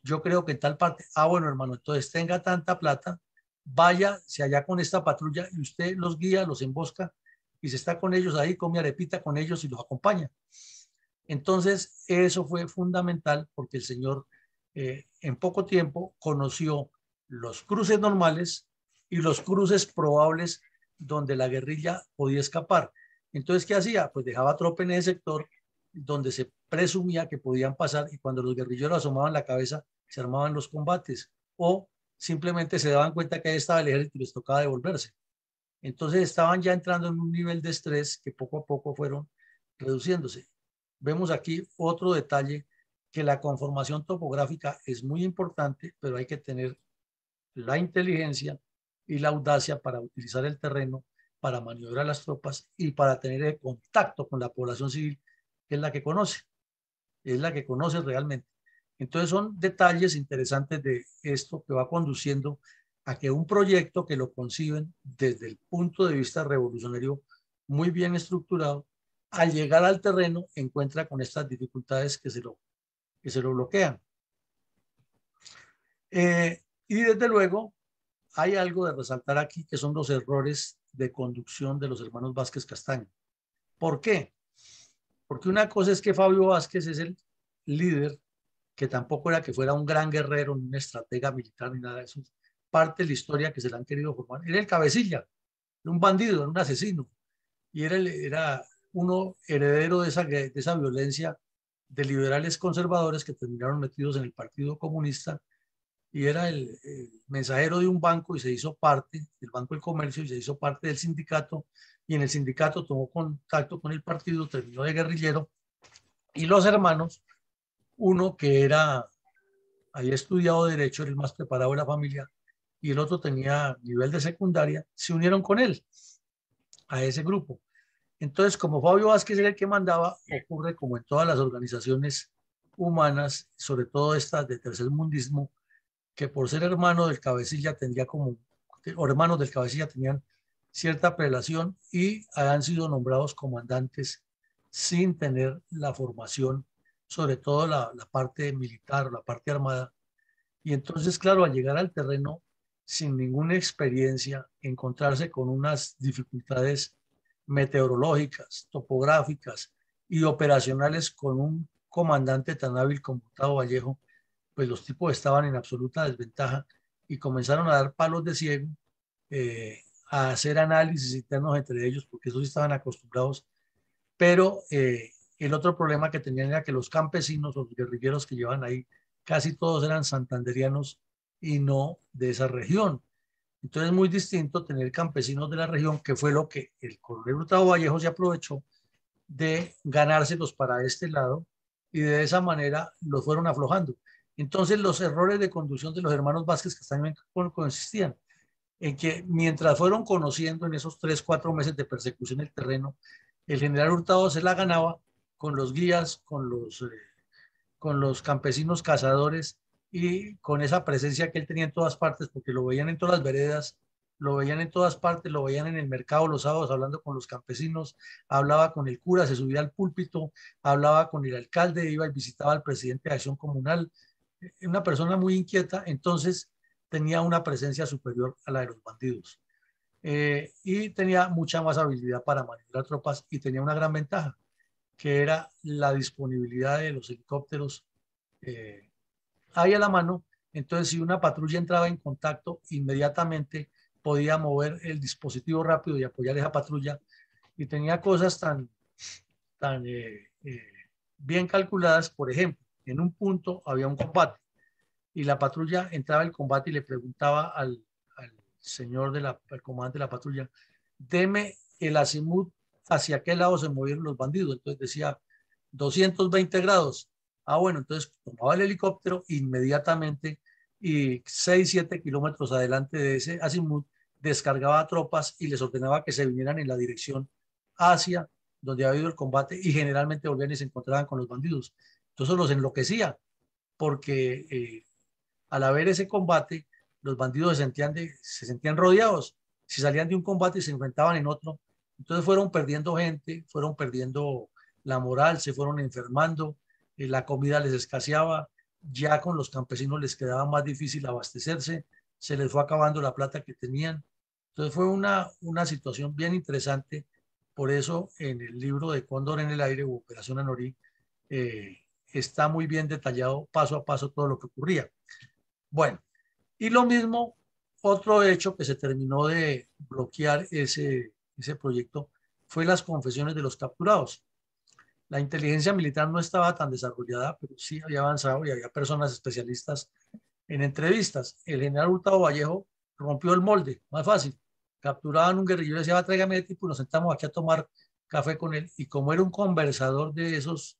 S1: yo creo que en tal parte, bueno hermano, entonces tenga tanta plata, vaya se allá con esta patrulla y usted los guía, los embosca y se está con ellos ahí, come arepita con ellos y los acompaña. Entonces eso fue fundamental porque el señor en poco tiempo conoció los cruces normales y los cruces probables donde la guerrilla podía escapar. Entonces, ¿qué hacía? Pues dejaba tropa en ese sector donde se presumía que podían pasar y cuando los guerrilleros asomaban la cabeza se armaban los combates o simplemente se daban cuenta que ahí estaba el ejército y les tocaba devolverse. Entonces estaban ya entrando en un nivel de estrés que poco a poco fueron reduciéndose. Vemos aquí otro detalle, que la conformación topográfica es muy importante, pero hay que tener la inteligencia y la audacia para utilizar el terreno, para maniobrar las tropas y para tener el contacto con la población civil, que es la que conoce realmente. Entonces son detalles interesantes de esto que va conduciendo a que un proyecto que lo conciben desde el punto de vista revolucionario muy bien estructurado, al llegar al terreno encuentra con estas dificultades que se lo bloquean. Y desde luego hay algo de resaltar aquí que son los errores de conducción de los hermanos Vázquez Castaño. ¿Por qué? Porque una cosa es que Fabio Vázquez es el líder, que tampoco era que fuera un gran guerrero, ni un estratega militar, ni nada de eso. Parte de la historia que se le han querido formar. Era el cabecilla, era un bandido, era un asesino. Y era uno heredero de esa violencia de liberales conservadores que terminaron metidos en el Partido Comunista y era el mensajero de un banco y se hizo parte del Banco del Comercio y se hizo parte del sindicato y en el sindicato tomó contacto con el partido, terminó de guerrillero y los hermanos, uno que había estudiado Derecho, era el más preparado de la familia y el otro tenía nivel de secundaria, se unieron con él a ese grupo. Entonces, como Fabio Vázquez era el que mandaba, ocurre como en todas las organizaciones humanas, sobre todo estas de tercermundismo, que por ser hermano del cabecilla o hermanos del cabecilla tenían cierta prelación y han sido nombrados comandantes sin tener la formación, sobre todo la parte militar o la parte armada. Y entonces, claro, al llegar al terreno sin ninguna experiencia, encontrarse con unas dificultades meteorológicas, topográficas y operacionales con un comandante tan hábil como Gustavo Vallejo, pues los tipos estaban en absoluta desventaja y comenzaron a dar palos de ciego, a hacer análisis internos entre ellos, porque esos sí estaban acostumbrados, pero el otro problema que tenían era que los campesinos o los guerrilleros que llevan ahí, casi todos eran santanderianos y no de esa región. Entonces es muy distinto tener campesinos de la región, que fue lo que el coronel Hurtado Vallejo se aprovechó de ganárselos para este lado y de esa manera los fueron aflojando. Entonces los errores de conducción de los hermanos Vázquez Castaño consistían en que mientras fueron conociendo en esos 3-4 meses de persecución el terreno, el general Hurtado se la ganaba con los guías, con los campesinos cazadores y con esa presencia que él tenía en todas partes, porque lo veían en todas las veredas, lo veían en todas partes, lo veían en el mercado los sábados hablando con los campesinos, hablaba con el cura, se subía al púlpito, hablaba con el alcalde, iba y visitaba al presidente de Acción Comunal, una persona muy inquieta. Entonces tenía una presencia superior a la de los bandidos. Y tenía mucha más habilidad para maniobrar tropas y tenía una gran ventaja, que era la disponibilidad de los helicópteros ahí a la mano. Entonces, si una patrulla entraba en contacto, inmediatamente podía mover el dispositivo rápido y apoyar esa patrulla. Y tenía cosas tan bien calculadas. Por ejemplo, en un punto había un combate y la patrulla entraba al combate y le preguntaba al señor al comandante de la patrulla, deme el azimut hacia qué lado se movieron los bandidos. Entonces decía 220 grados. Ah, bueno, entonces tomaba el helicóptero inmediatamente y 6, 7 kilómetros adelante de ese azimut descargaba tropas y les ordenaba que se vinieran en la dirección hacia donde había habido el combate, y generalmente volvían y se encontraban con los bandidos. Entonces los enloquecía porque al haber ese combate, los bandidos se sentían rodeados. Si salían de un combate y se enfrentaban en otro, entonces fueron perdiendo gente, fueron perdiendo la moral, se fueron enfermando, la comida les escaseaba, ya con los campesinos les quedaba más difícil abastecerse, se les fue acabando la plata que tenían. Entonces fue una situación bien interesante. Por eso en el libro de Cóndor en el Aire u Operación Anorí está muy bien detallado paso a paso todo lo que ocurría. Bueno, y lo mismo, otro hecho que se terminó de bloquear ese proyecto fue las confesiones de los capturados. La inteligencia militar no estaba tan desarrollada, pero sí había avanzado y había personas especialistas en entrevistas. El general Hurtado Vallejo rompió el molde, más fácil. Capturaban un guerrillero y decía, va, tráigame el tipo, nos sentamos aquí a tomar café con él. Y como era un conversador de esos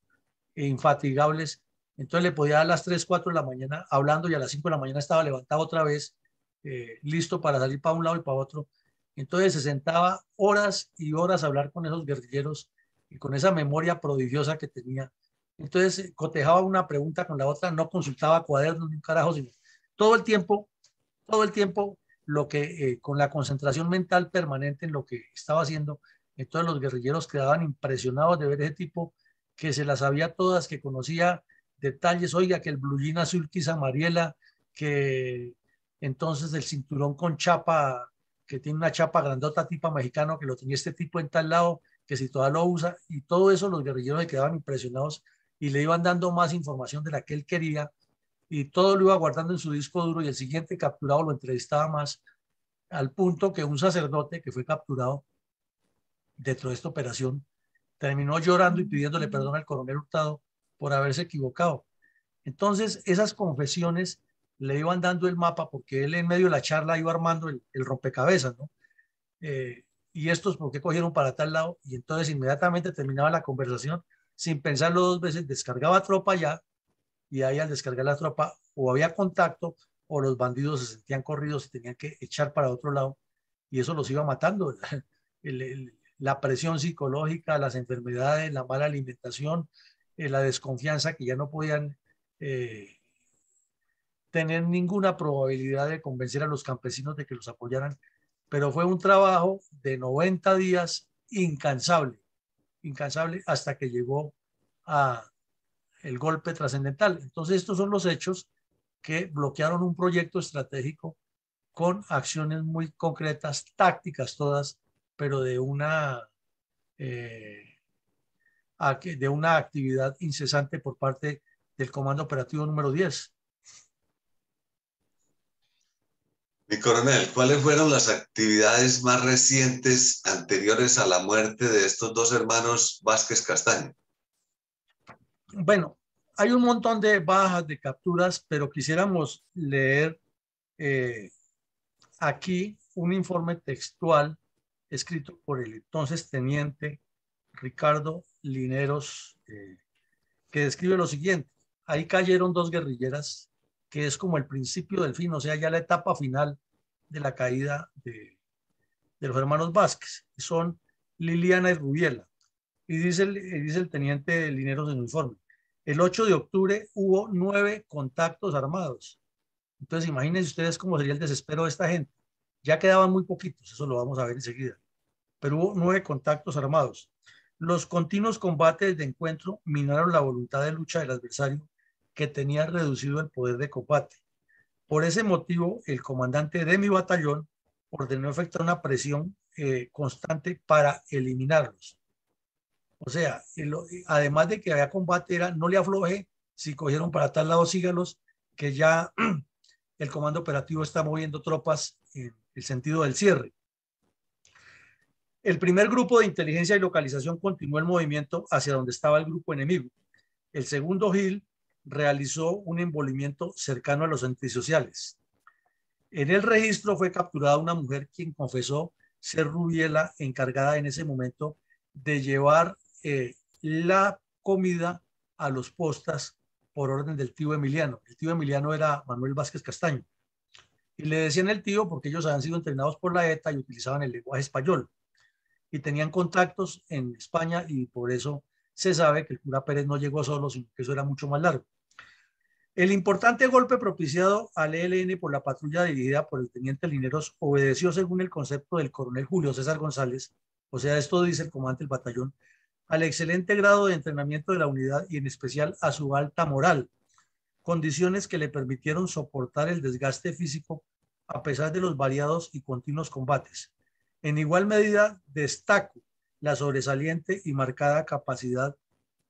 S1: infatigables, entonces le podía dar a las 3, 4 de la mañana hablando y a las 5 de la mañana estaba levantado otra vez, listo para salir para un lado y para otro. Entonces se sentaba horas y horas a hablar con esos guerrilleros y con esa memoria prodigiosa que tenía. Entonces cotejaba una pregunta con la otra, no consultaba cuadernos ni un carajo, sino todo el tiempo lo que con la concentración mental permanente en lo que estaba haciendo. Entonces los guerrilleros quedaban impresionados de ver ese tipo que se las sabía todas, que conocía detalles, oiga, que el blue jean azul quizá Mariela, que entonces el cinturón con chapa, que tiene una chapa grandota tipo mexicano, que lo tenía este tipo en tal lado, que si todavía lo usa, y todo eso los guerrilleros se quedaban impresionados y le iban dando más información de la que él quería, y todo lo iba guardando en su disco duro, y el siguiente capturado lo entrevistaba más, al punto que un sacerdote que fue capturado dentro de esta operación terminó llorando y pidiéndole perdón al coronel Hurtado por haberse equivocado. Entonces, esas confesiones le iban dando el mapa, porque él en medio de la charla iba armando el rompecabezas, ¿no? Y estos, ¿por qué cogieron para tal lado? Y entonces inmediatamente terminaba la conversación, sin pensarlo dos veces, descargaba tropa ya, y ahí al descargar la tropa o había contacto o los bandidos se sentían corridos y tenían que echar para otro lado, y eso los iba matando. La presión psicológica, las enfermedades, la mala alimentación, la desconfianza, que ya no podían tener ninguna probabilidad de convencer a los campesinos de que los apoyaran. Pero fue un trabajo de 90 días incansable, incansable, hasta que llegó a el golpe trascendental. Entonces estos son los hechos que bloquearon un proyecto estratégico con acciones muy concretas, tácticas todas, pero de una actividad incesante por parte del Comando Operativo número 10.
S3: Mi coronel, ¿cuáles fueron las actividades más recientes anteriores a la muerte de estos dos hermanos Vázquez Castaño?
S1: Bueno, hay un montón de bajas, de capturas, pero quisiéramos leer aquí un informe textual escrito por el entonces teniente Ricardo Lineros, que describe lo siguiente. Ahí cayeron dos guerrilleras, que es como el principio del fin, o sea, ya la etapa final de la caída de los hermanos Vázquez. Son Liliana y Rubiela. Y dice el teniente Lineros en el informe: el 8 de octubre hubo 9 contactos armados. Entonces, imagínense ustedes cómo sería el desespero de esta gente. Ya quedaban muy poquitos, eso lo vamos a ver enseguida. Pero hubo 9 contactos armados. Los continuos combates de encuentro minaron la voluntad de lucha del adversario, que tenía reducido el poder de combate. Por ese motivo, el comandante de mi batallón ordenó efectuar una presión constante para eliminarlos. O sea, además de que había combate, era no le afloje, si cogieron para tal lado, sígalos, que ya el comando operativo está moviendo tropas en el sentido del cierre. El primer grupo de inteligencia y localización continuó el movimiento hacia donde estaba el grupo enemigo. El segundo GIL realizó un envolvimiento cercano a los antisociales. En el registro fue capturada una mujer quien confesó ser Rubiela, encargada en ese momento de llevar la comida a los postas por orden del tío Emiliano. El tío Emiliano era Manuel Vázquez Castaño. Y le decían el tío porque ellos habían sido entrenados por la ETA y utilizaban el lenguaje español. Y tenían contactos en España y por eso se sabe que el cura Pérez no llegó solo, sino que eso era mucho más largo. El importante golpe propiciado al ELN por la patrulla dirigida por el teniente Lineros obedeció según el concepto del coronel Julio César González, o sea, esto dice el comandante del batallón, al excelente grado de entrenamiento de la unidad y en especial a su alta moral, condiciones que le permitieron soportar el desgaste físico a pesar de los variados y continuos combates. En igual medida destaco la sobresaliente y marcada capacidad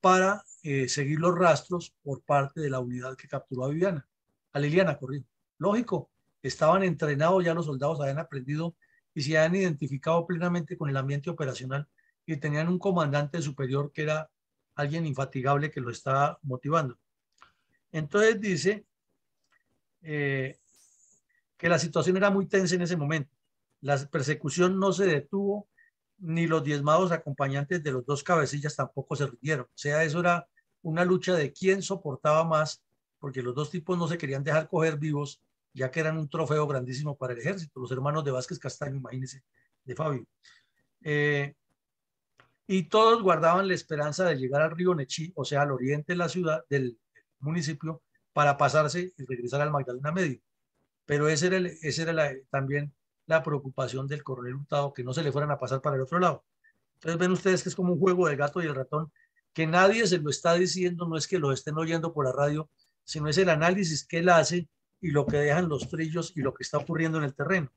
S1: para seguir los rastros por parte de la unidad que capturó a Liliana, corrijo. Lógico, estaban entrenados, ya los soldados habían aprendido y se habían identificado plenamente con el ambiente operacional y tenían un comandante superior que era alguien infatigable que lo estaba motivando. Entonces dice que la situación era muy tensa en ese momento. La persecución no se detuvo, ni los diezmados acompañantes de los dos cabecillas tampoco se rindieron. O sea, eso era una lucha de quién soportaba más, porque los dos tipos no se querían dejar coger vivos, ya que eran un trofeo grandísimo para el ejército, los hermanos de Vázquez Castaño, imagínense, de Fabio. Y todos guardaban la esperanza de llegar al río Nechí, o sea, al oriente de la ciudad, del municipio, para pasarse y regresar al Magdalena Medio. Pero esa era también la preocupación del coronel Hurtado, que no se le fueran a pasar para el otro lado. Entonces ven ustedes que es como un juego del gato y el ratón, que nadie se lo está diciendo, no es que lo estén oyendo por la radio, sino es el análisis que él hace y lo que dejan los trillos y lo que está ocurriendo en el terreno.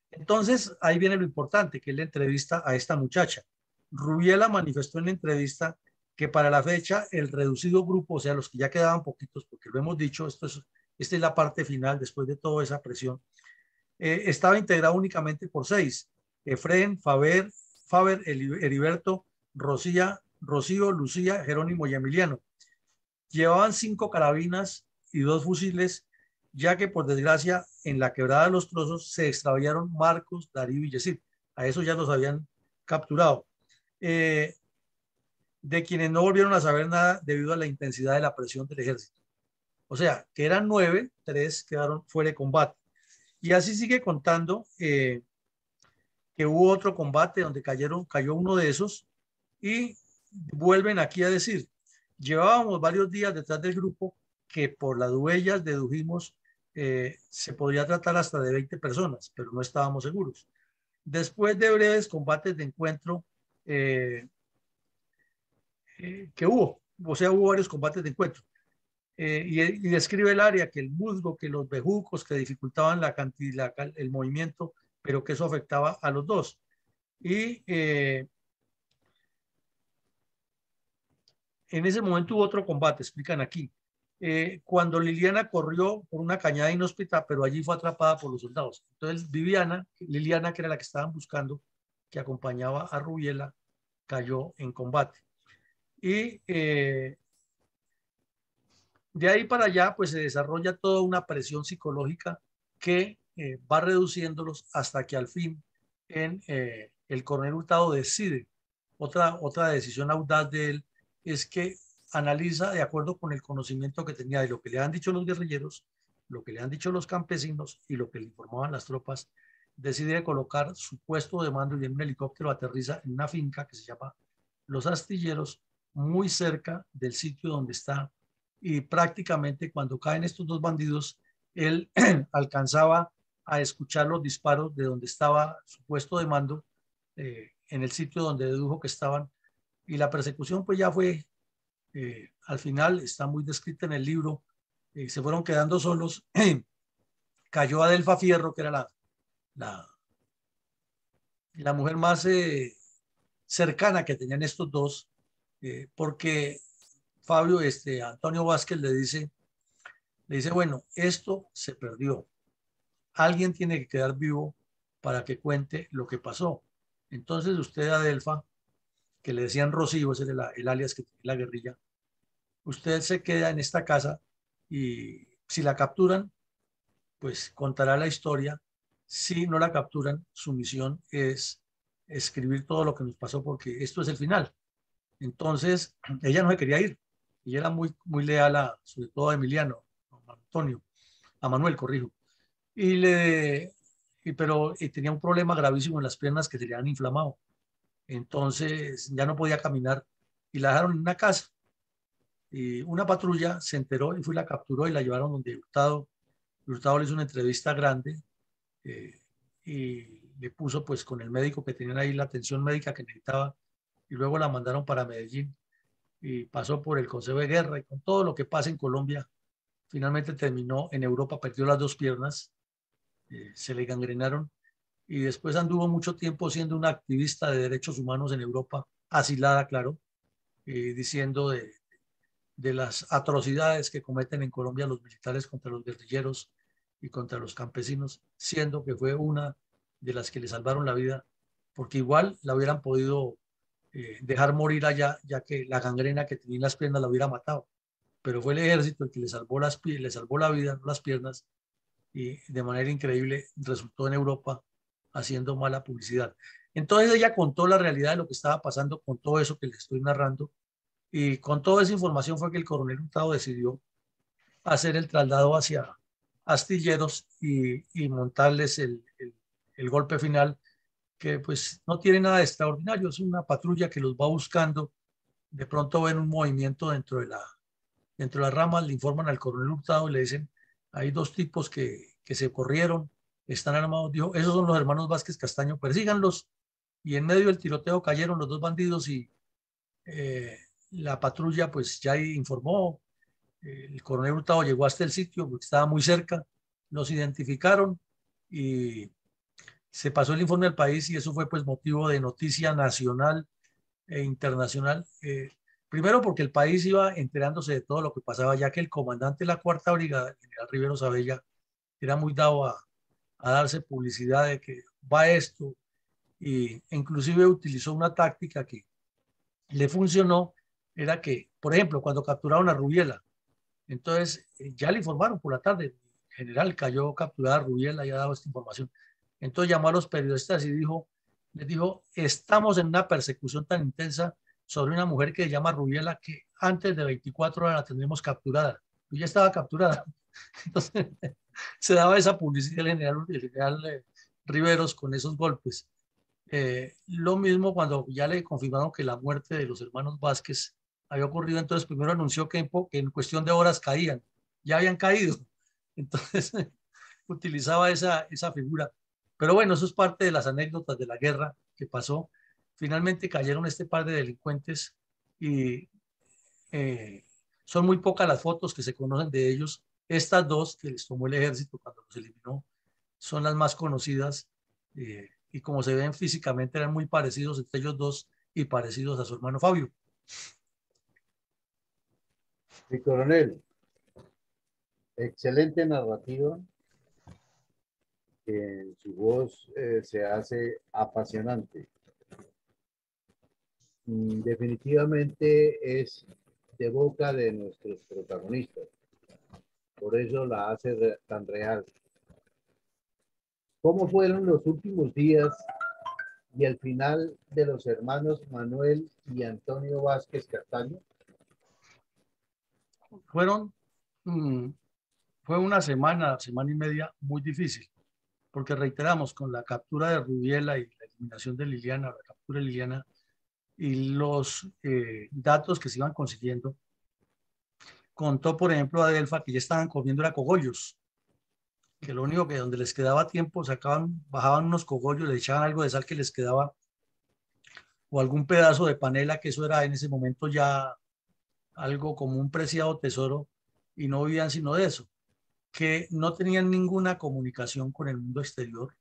S1: Entonces ahí viene lo importante, que es la entrevista a esta muchacha. Rubiela manifestó en la entrevista que para la fecha el reducido grupo, o sea, los que ya quedaban poquitos, porque lo hemos dicho, esta es la parte final después de toda esa presión, estaba integrado únicamente por 6: Efrén, Faber, Heriberto, Rocío, Lucía, Jerónimo y Emiliano. Llevaban 5 carabinas y 2 fusiles, ya que por desgracia en la quebrada de los Trozos se extraviaron Marcos, Darío y Yesid. A eso ya los habían capturado. De quienes no volvieron a saber nada debido a la intensidad de la presión del ejército. O sea, que eran 9, 3 quedaron fuera de combate. Y así sigue contando que hubo otro combate donde cayó uno de esos y vuelven aquí a decir, llevábamos varios días detrás del grupo que por las huellas dedujimos se podría tratar hasta de 20 personas, pero no estábamos seguros. Después de breves combates de encuentro que hubo, o sea, hubo varios combates de encuentro. Y describe el área, que el musgo, que los bejucos que dificultaban el movimiento, pero que eso afectaba a los dos. Y en ese momento hubo otro combate, explican aquí. Cuando Liliana corrió por una cañada inhóspita, pero allí fue atrapada por los soldados. Entonces Liliana, que era la que estaban buscando, que acompañaba a Rubiela, cayó en combate. Y de ahí para allá, pues se desarrolla toda una presión psicológica que va reduciéndolos hasta que al fin el coronel Hurtado decide, otra decisión audaz de él, es que analiza de acuerdo con el conocimiento que tenía de lo que le han dicho los guerrilleros, lo que le han dicho los campesinos y lo que le informaban las tropas, decide colocar su puesto de mando y en un helicóptero aterriza en una finca que se llama Los Astilleros, muy cerca del sitio donde está. Y prácticamente cuando caen estos dos bandidos, él alcanzaba a escuchar los disparos de donde estaba su puesto de mando, en el sitio donde dedujo que estaban. Y la persecución pues ya fue, al final está muy descrita en el libro, se fueron quedando solos cayó Adelfa Fierro, que era la mujer más cercana que tenían estos dos, porque Fabio, Antonio Vázquez le dice, bueno, esto se perdió. Alguien tiene que quedar vivo para que cuente lo que pasó. Entonces usted, Adelfa, que le decían Rocío, ese era el alias que tenía la guerrilla, usted se queda en esta casa y si la capturan, pues contará la historia. Si no la capturan, su misión es escribir todo lo que nos pasó porque esto es el final. Entonces, ella no se quería ir. Ella era muy, muy leal sobre todo a Emiliano, a Antonio, a Manuel, corrijo. Pero tenía un problema gravísimo en las piernas que se le habían inflamado. Entonces, ya no podía caminar y la dejaron en una casa. Y una patrulla se enteró y fue y la capturó y la llevaron donde Hurtado. Hurtado le hizo una entrevista grande eh, y le puso pues con el médico que tenían ahí la atención médica que necesitaba y luego la mandaron para Medellín y pasó por el Consejo de Guerra y con todo lo que pasa en Colombia, finalmente terminó en Europa, perdió las dos piernas, se le gangrenaron y después anduvo mucho tiempo siendo una activista de derechos humanos en Europa, asilada, claro, diciendo de las atrocidades que cometen en Colombia los militares contra los guerrilleros y contra los campesinos, siendo que fue una de las que le salvaron la vida, porque igual la hubieran podido dejar morir allá, ya que la gangrena que tenía en las piernas la hubiera matado. Pero fue el ejército el que le salvó le salvó la vida, no las piernas, y de manera increíble resultó en Europa haciendo mala publicidad. Entonces ella contó la realidad de lo que estaba pasando con todo eso que les estoy narrando, y con toda esa información fue que el coronel Hurtado decidió hacer el traslado hacia Astilleros y montarles el golpe final, que pues no tiene nada de extraordinario, es una patrulla que los va buscando, de pronto ven un movimiento dentro de las ramas, le informan al coronel Hurtado y le dicen, hay dos tipos que se corrieron, están armados, dijo, esos son los hermanos Vázquez Castaño, persíganlos, y en medio del tiroteo cayeron los dos bandidos y eh, la patrulla pues ya informó, el coronel Hurtado llegó hasta el sitio porque estaba muy cerca, los identificaron y se pasó el informe al país y eso fue pues motivo de noticia nacional e internacional. Primero porque el país iba enterándose de todo lo que pasaba, ya que el comandante de la Cuarta Brigada, el general Rivero Sabella, era muy dado a darse publicidad de que va esto, y inclusive utilizó una táctica que le funcionó, era que, por ejemplo, cuando capturaron a Rubiela, entonces ya le informaron por la tarde, el general cayó capturada a Rubiela y ha dado esta información. Entonces llamó a los periodistas y les dijo, estamos en una persecución tan intensa sobre una mujer que se llama Rubiela que antes de 24 horas la tendremos capturada. Y ya estaba capturada. Entonces se daba esa publicidad el general Riveros con esos golpes. Lo mismo cuando ya le confirmaron que la muerte de los hermanos Vázquez había ocurrido, entonces primero anunció que en cuestión de horas caían, ya habían caído. Entonces utilizaba esa figura. Pero bueno, eso es parte de las anécdotas de la guerra que pasó. Finalmente cayeron este par de delincuentes y eh, son muy pocas las fotos que se conocen de ellos. Estas dos que les tomó el ejército cuando los eliminó son las más conocidas y como se ven físicamente eran muy parecidos entre ellos dos y parecidos a su hermano Fabio.
S2: Mi coronel, excelente narrativa, que en su voz se hace apasionante. Definitivamente es de boca de nuestros protagonistas. Por eso la hace tan real. ¿Cómo fueron los últimos días y el final de los hermanos Manuel y Antonio Vázquez Castaño?
S1: Fue una semana y media muy difícil, porque reiteramos, con la captura de Rubiela y la eliminación de Liliana, la captura de Liliana y los datos que se iban consiguiendo, contó, por ejemplo, Adelfa que ya estaban comiendo era cogollos, que lo único que donde les quedaba tiempo bajaban unos cogollos, le echaban algo de sal que les quedaba o algún pedazo de panela, que eso era en ese momento ya algo como un preciado tesoro y no vivían sino de eso. que no tenían ninguna comunicación con el mundo exterior,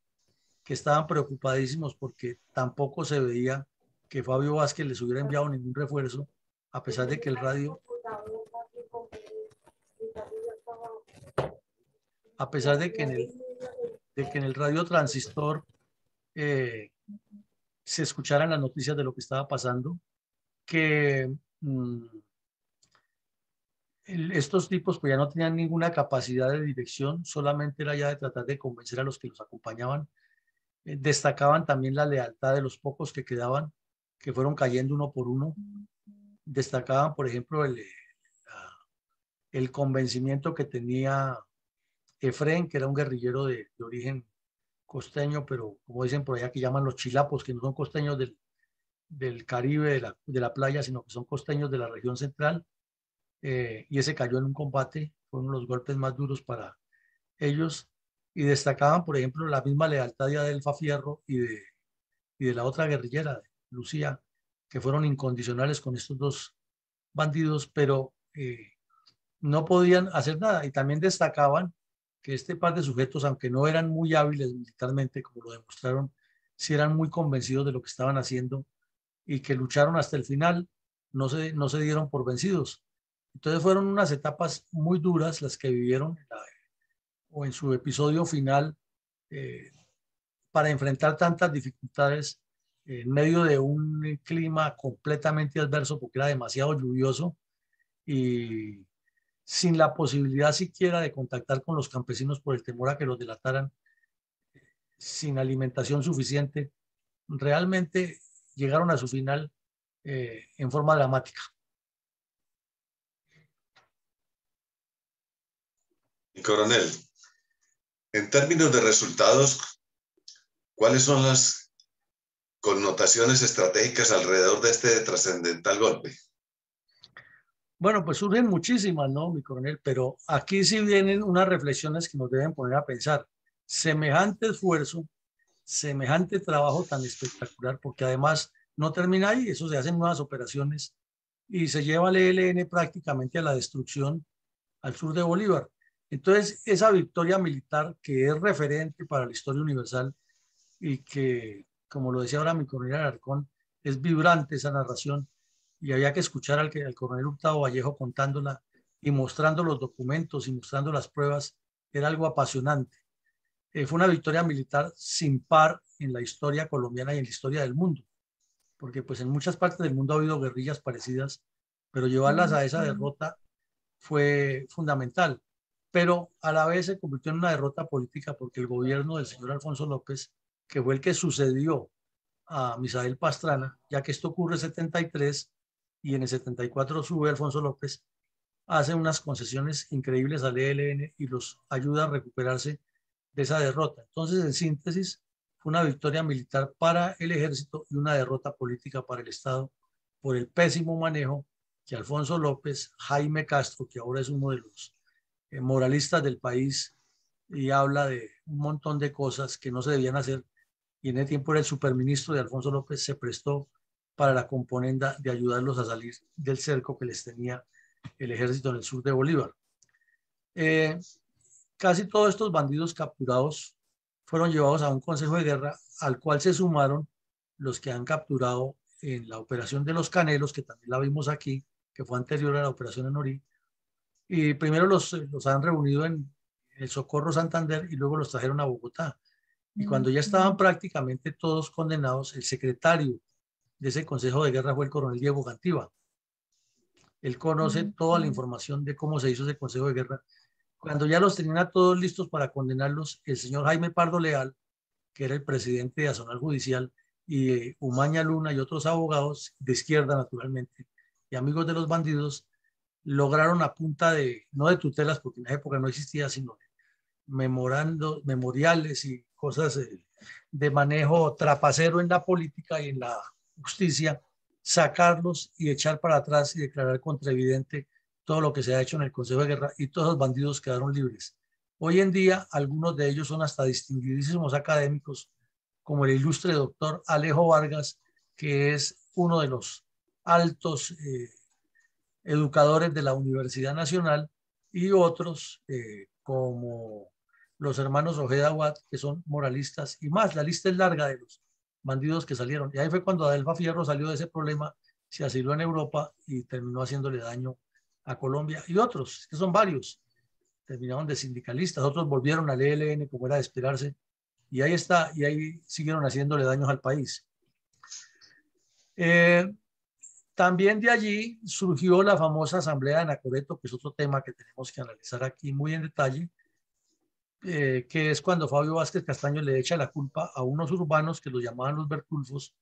S1: que estaban preocupadísimos porque tampoco se veía que Fabio Vázquez les hubiera enviado ningún refuerzo, a pesar de que el radio, a pesar de que en el radio transistor se escucharan las noticias de lo que estaba pasando, que estos tipos pues ya no tenían ninguna capacidad de dirección, solamente era ya de tratar de convencer a los que los acompañaban. Destacaban también la lealtad de los pocos que quedaban, que fueron cayendo uno por uno. Destacaban, por ejemplo, el convencimiento que tenía Efrén, que era un guerrillero de origen costeño, pero como dicen por allá, que llaman los chilapos, que no son costeños del Caribe, de la playa, sino que son costeños de la región central. Y ese cayó en un combate, fue uno de los golpes más duros para ellos. Y destacaban, por ejemplo, la misma lealtad de Adelfa Fierro y de la otra guerrillera, Lucía, que fueron incondicionales con estos dos bandidos, pero no podían hacer nada. Y también destacaban que este par de sujetos, aunque no eran muy hábiles militarmente, como lo demostraron, sí eran muy convencidos de lo que estaban haciendo y que lucharon hasta el final, no se dieron por vencidos. Entonces fueron unas etapas muy duras las que vivieron o en su episodio final para enfrentar tantas dificultades en medio de un clima completamente adverso porque era demasiado lluvioso y sin la posibilidad siquiera de contactar con los campesinos por el temor a que los delataran, sin alimentación suficiente, realmente llegaron a su final en forma dramática.
S3: Y coronel, en términos de resultados, ¿cuáles son las connotaciones estratégicas alrededor de este trascendental golpe?
S1: Bueno, pues surgen muchísimas, ¿no, mi coronel? Pero aquí sí vienen unas reflexiones que nos deben poner a pensar. Semejante esfuerzo, semejante trabajo tan espectacular, porque además no termina ahí, eso se hacen nuevas operaciones y se lleva al ELN prácticamente a la destrucción al sur de Bolívar. Entonces, esa victoria militar que es referente para la historia universal y que, como lo decía ahora mi coronel Alarcón, es vibrante esa narración y había que escuchar al coronel Hurtado Vallejo contándola y mostrando los documentos y mostrando las pruebas, era algo apasionante. Fue una victoria militar sin par en la historia colombiana y en la historia del mundo, porque pues en muchas partes del mundo ha habido guerrillas parecidas, pero llevarlas a esa derrota fue fundamental. Pero a la vez se convirtió en una derrota política porque el gobierno del señor Alfonso López, que fue el que sucedió a Misael Pastrana, ya que esto ocurre en 73 y en el 74 sube Alfonso López, hace unas concesiones increíbles al ELN y los ayuda a recuperarse de esa derrota. Entonces, en síntesis, fue una victoria militar para el ejército y una derrota política para el Estado por el pésimo manejo que Alfonso López, Jaime Castro, que ahora es uno de los moralistas del país y habla de un montón de cosas que no se debían hacer, y en ese tiempo era el superministro de Alfonso López, se prestó para la componenda de ayudarlos a salir del cerco que les tenía el ejército en el sur de Bolívar. Casi todos estos bandidos capturados fueron llevados a un consejo de guerra al cual se sumaron los que han capturado en la operación de los Canelos, que también la vimos aquí, que fue anterior a la operación en Orí. Y primero los han reunido en el Socorro Santander y luego los trajeron a Bogotá. Y cuando ya estaban prácticamente todos condenados, el secretario de ese consejo de guerra fue el coronel Diego Gantiva. Él conoce toda la información de cómo se hizo ese consejo de guerra. Cuando ya los tenían a todos listos para condenarlos, el señor Jaime Pardo Leal, que era el presidente de Azonal Judicial, y Umaña Luna y otros abogados de izquierda, naturalmente, y amigos de los bandidos, lograron a punta de, no de tutelas, porque en esa época no existía, sino memoriales y cosas de manejo trapacero en la política y en la justicia, sacarlos y echar para atrás y declarar contraevidente todo lo que se ha hecho en el Consejo de Guerra, y todos los bandidos quedaron libres. Hoy en día, algunos de ellos son hasta distinguidísimos académicos, como el ilustre doctor Alejo Vargas, que es uno de los altos educadores de la Universidad Nacional, y otros como los hermanos Ojeda Watt, que son moralistas, y más, la lista es larga de los bandidos que salieron. Y ahí fue cuando Adelfa Fierro salió de ese problema, se asiló en Europa y terminó haciéndole daño a Colombia. Y otros, que son varios, terminaron de sindicalistas, otros volvieron al ELN como era de esperarse, y ahí está, y ahí siguieron haciéndole daños al país. También de allí surgió la famosa Asamblea de Anacoreto, que es otro tema que tenemos que analizar aquí muy en detalle, que es cuando Fabio Vázquez Castaño le echa la culpa a unos urbanos que los llamaban los Bertulfos,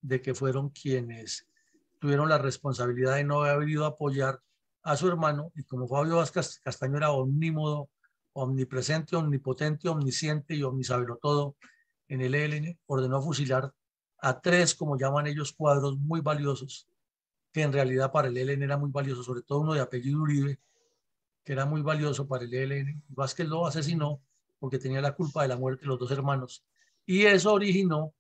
S1: de que fueron quienes tuvieron la responsabilidad de no haber ido a apoyar a su hermano, y como Fabio Vázquez Castaño era omnímodo, omnipresente, omnipotente, omnisciente y omnisabelotodo en el ELN, ordenó fusilar a 3, como llaman ellos, cuadros muy valiosos, que en realidad para el ELN era muy valioso, sobre todo uno de apellido Uribe, que era muy valioso para el ELN. Vázquez lo asesinó porque tenía la culpa de la muerte de los 2 hermanos. Y eso originó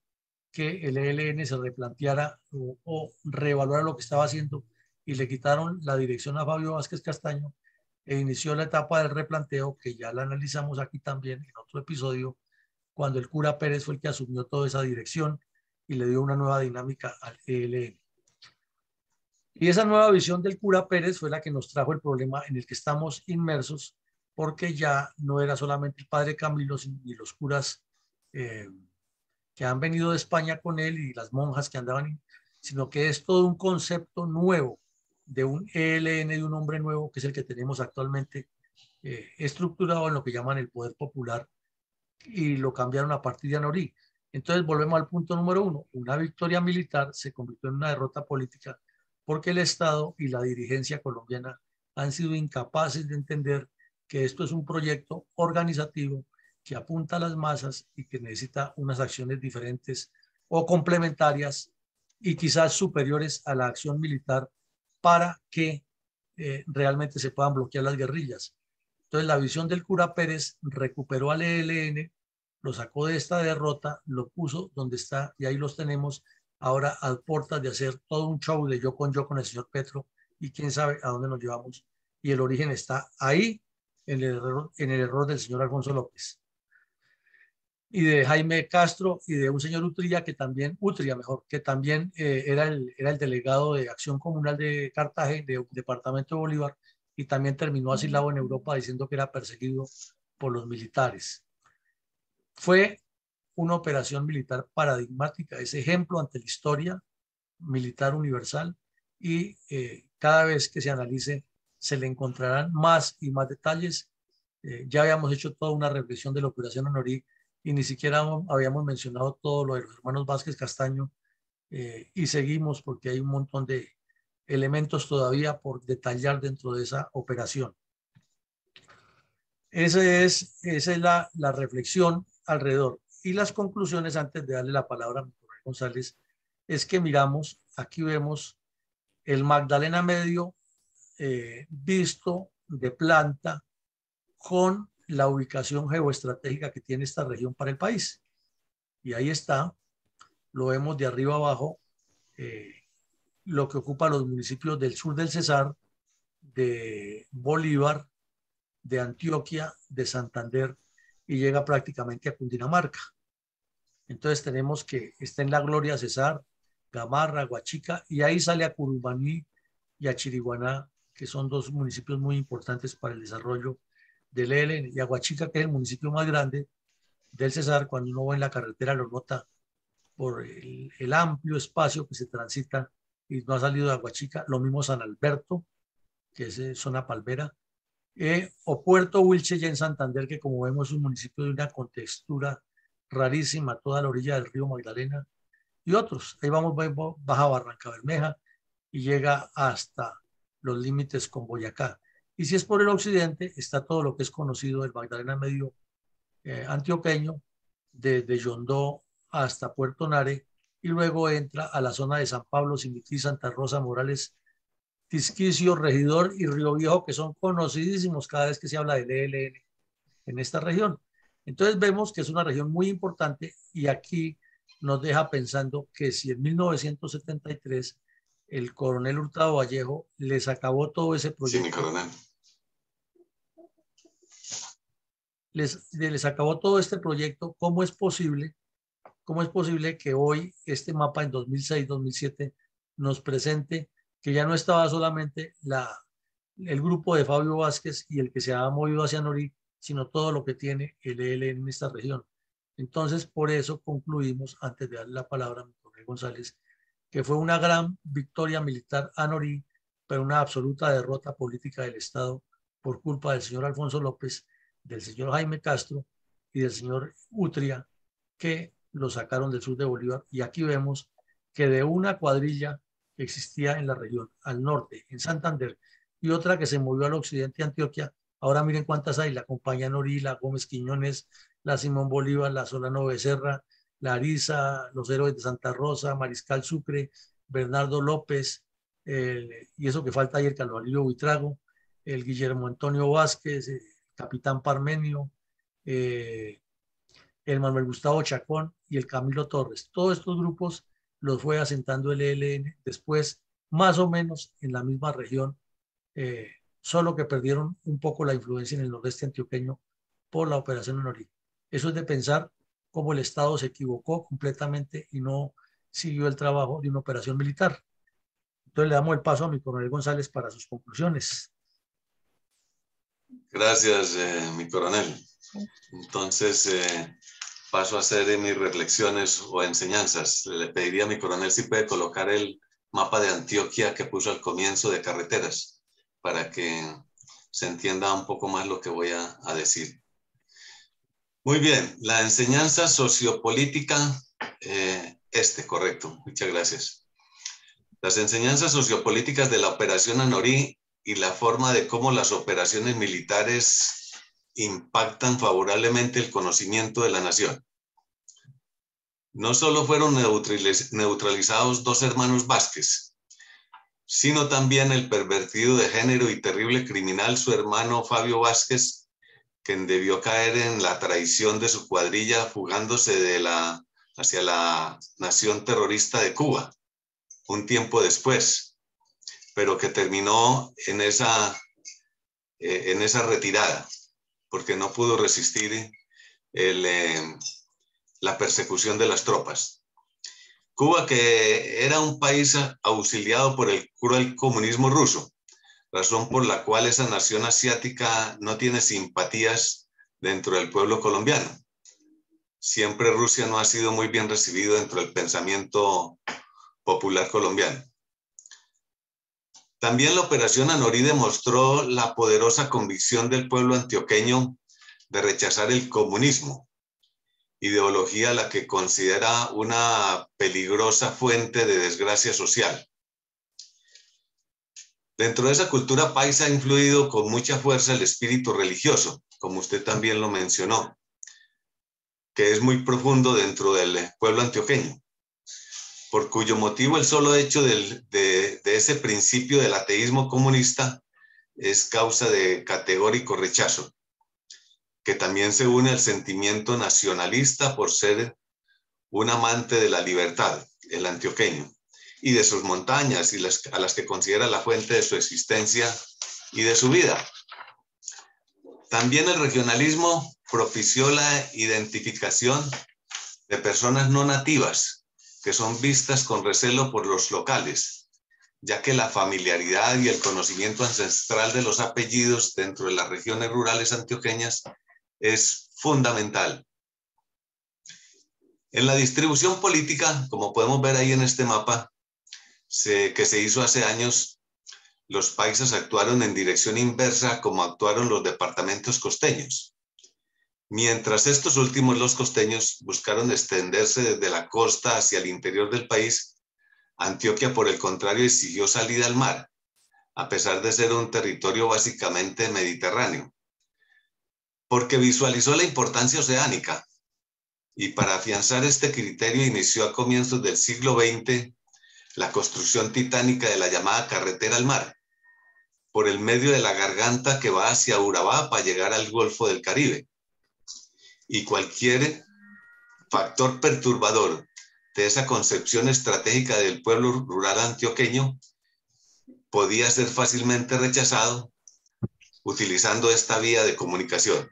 S1: que el ELN se replanteara o reevaluara lo que estaba haciendo, y le quitaron la dirección a Fabio Vázquez Castaño e inició la etapa del replanteo, que ya la analizamos aquí también en otro episodio, cuando el cura Pérez fue el que asumió toda esa dirección y le dio una nueva dinámica al ELN. Y esa nueva visión del cura Pérez fue la que nos trajo el problema en el que estamos inmersos, porque ya no era solamente el padre Camilo y los curas que han venido de España con él y las monjas que andaban, sino que es todo un concepto nuevo de un ELN, de un hombre nuevo, que es el que tenemos actualmente estructurado en lo que llaman el poder popular, y lo cambiaron a partir de Anorí. Entonces volvemos al punto número 1. Una victoria militar se convirtió en una derrota política porque el Estado y la dirigencia colombiana han sido incapaces de entender que esto es un proyecto organizativo que apunta a las masas y que necesita unas acciones diferentes o complementarias y quizás superiores a la acción militar para que realmente se puedan bloquear las guerrillas. Entonces la visión del cura Pérez recuperó al ELN, lo sacó de esta derrota, lo puso donde está y ahí los tenemos ahora a puertas de hacer todo un show de yo con el señor Petro, y quién sabe a dónde nos llevamos. Y el origen está ahí, en el error del señor Alfonso López y de Jaime Castro y de un señor Utria, que también, que también era el delegado de Acción Comunal de Cartagena, de Departamento de Bolívar, y también terminó asilado en Europa diciendo que era perseguido por los militares. Fue una operación militar paradigmática, es ejemplo ante la historia militar universal, y cada vez que se analice se le encontrarán más y más detalles. Ya habíamos hecho toda una reflexión de la operación Anorí y ni siquiera habíamos mencionado todo lo de los hermanos Vázquez Castaño, y seguimos porque hay un montón de elementos todavía por detallar dentro de esa operación. Esa es la reflexión alrededor. Y las conclusiones, antes de darle la palabra a mi coronel González, es que miramos, aquí vemos el Magdalena Medio visto de planta con la ubicación geoestratégica que tiene esta región para el país. Y ahí está, lo vemos de arriba abajo, lo que ocupa los municipios del sur del Cesar, de Bolívar, de Antioquia, de Santander, y llega prácticamente a Cundinamarca. Entonces tenemos que está en la Gloria Cesar, Gamarra, Huachica, y ahí sale a Curumbaní y a Chiriguaná, que son 2 municipios muy importantes para el desarrollo del ELN, y a Huachica, que es el municipio más grande del Cesar. Cuando uno va en la carretera lo nota por el amplio espacio que se transita y no ha salido de Aguachica. Lo mismo San Alberto, que es zona palmera, o Puerto Wilche ya en Santander, que como vemos es un municipio de una contextura rarísima, toda la orilla del río Magdalena, y otros. Ahí vamos, baja Barranca Bermeja y llega hasta los límites con Boyacá. Y si es por el occidente, está todo lo que es conocido del Magdalena Medio antioqueño, desde Yondó hasta Puerto Nare, y luego entra a la zona de San Pablo, Simití, Santa Rosa, Morales, Tisquicio, Regidor y Río Viejo, que son conocidísimos cada vez que se habla del ELN en esta región. Entonces vemos que es una región muy importante, y aquí nos deja pensando que si en 1973 el coronel Hurtado Vallejo les acabó todo ese proyecto.
S3: Sí, mi coronel.
S1: les acabó todo este proyecto. ¿Cómo es posible que hoy este mapa en 2006-2007 nos presente que ya no estaba solamente el grupo de Fabio Vázquez y el que se ha movido hacia Nori, sino todo lo que tiene el ELN en esta región? Entonces, por eso concluimos, antes de darle la palabra a mi coronel González, que fue una gran victoria militar a Nori, pero una absoluta derrota política del Estado por culpa del señor Alfonso López, del señor Jaime Castro y del señor Utria, que lo sacaron del sur de Bolívar. Y aquí vemos que de una cuadrilla que existía en la región, al norte, en Santander, y otra que se movió al occidente de Antioquia, ahora miren cuántas hay: la Compañía Nori, la Gómez Quiñones, la Simón Bolívar, la Solano Becerra, la Ariza, los Héroes de Santa Rosa, Mariscal Sucre, Bernardo López, y eso que falta ahí, el Calvario Buitrago, el Guillermo Antonio Vázquez, Capitán Parmenio, el Manuel Gustavo Chacón y el Camilo Torres. Todos estos grupos los fue asentando el ELN después, más o menos en la misma región, solo que perdieron un poco la influencia en el nordeste antioqueño por la operación Nori. Eso es de pensar cómo el Estado se equivocó completamente y no siguió el trabajo de una operación militar. Entonces le damos el paso a mi coronel González para sus conclusiones.
S3: Gracias, mi coronel. Entonces, paso a hacer mis reflexiones o enseñanzas. Le pediría a mi coronel si puede colocar el mapa de Antioquia que puso al comienzo de carreteras, para que se entienda un poco más lo que voy a decir. Muy bien, la enseñanza sociopolítica, correcto, muchas gracias. Las enseñanzas sociopolíticas de la operación Anorí y la forma de cómo las operaciones militares impactan favorablemente el conocimiento de la nación. No solo fueron neutralizados dos hermanos Vázquez, sino también el pervertido de género y terrible criminal su hermano Fabio Vázquez, quien debió caer en la traición de su cuadrilla fugándose hacia la nación terrorista de Cuba un tiempo después, pero que terminó en esa retirada porque no pudo resistir la persecución de las tropas. Cuba, que era un país auxiliado por el cruel comunismo ruso, razón por la cual esa nación asiática no tiene simpatías dentro del pueblo colombiano. Siempre Rusia no ha sido muy bien recibido dentro del pensamiento popular colombiano. También la operación Anorí demostró la poderosa convicción del pueblo antioqueño de rechazar el comunismo, ideología la que considera una peligrosa fuente de desgracia social. Dentro de esa cultura paisa ha influido con mucha fuerza el espíritu religioso, como usted también lo mencionó, que es muy profundo dentro del pueblo antioqueño, por cuyo motivo el solo hecho de ese principio del ateísmo comunista es causa de categórico rechazo, que también se une al sentimiento nacionalista por ser un amante de la libertad, el antioqueño, y de sus montañas a las que considera la fuente de su existencia y de su vida. También el regionalismo propició la identificación de personas no nativas que son vistas con recelo por los locales, ya que la familiaridad y el conocimiento ancestral de los apellidos dentro de las regiones rurales antioqueñas es fundamental. En la distribución política, como podemos ver ahí en este mapa, que se hizo hace años, los paisas actuaron en dirección inversa como actuaron los departamentos costeños. Mientras estos últimos, los costeños, buscaron extenderse desde la costa hacia el interior del país, Antioquia, por el contrario, exigió salida al mar, a pesar de ser un territorio básicamente mediterráneo, porque visualizó la importancia oceánica, y para afianzar este criterio inició a comienzos del siglo XX la construcción titánica de la llamada carretera al mar, por el medio de la garganta que va hacia Urabá para llegar al Golfo del Caribe. Y cualquier factor perturbador de esa concepción estratégica del pueblo rural antioqueño podía ser fácilmente rechazado utilizando esta vía de comunicación.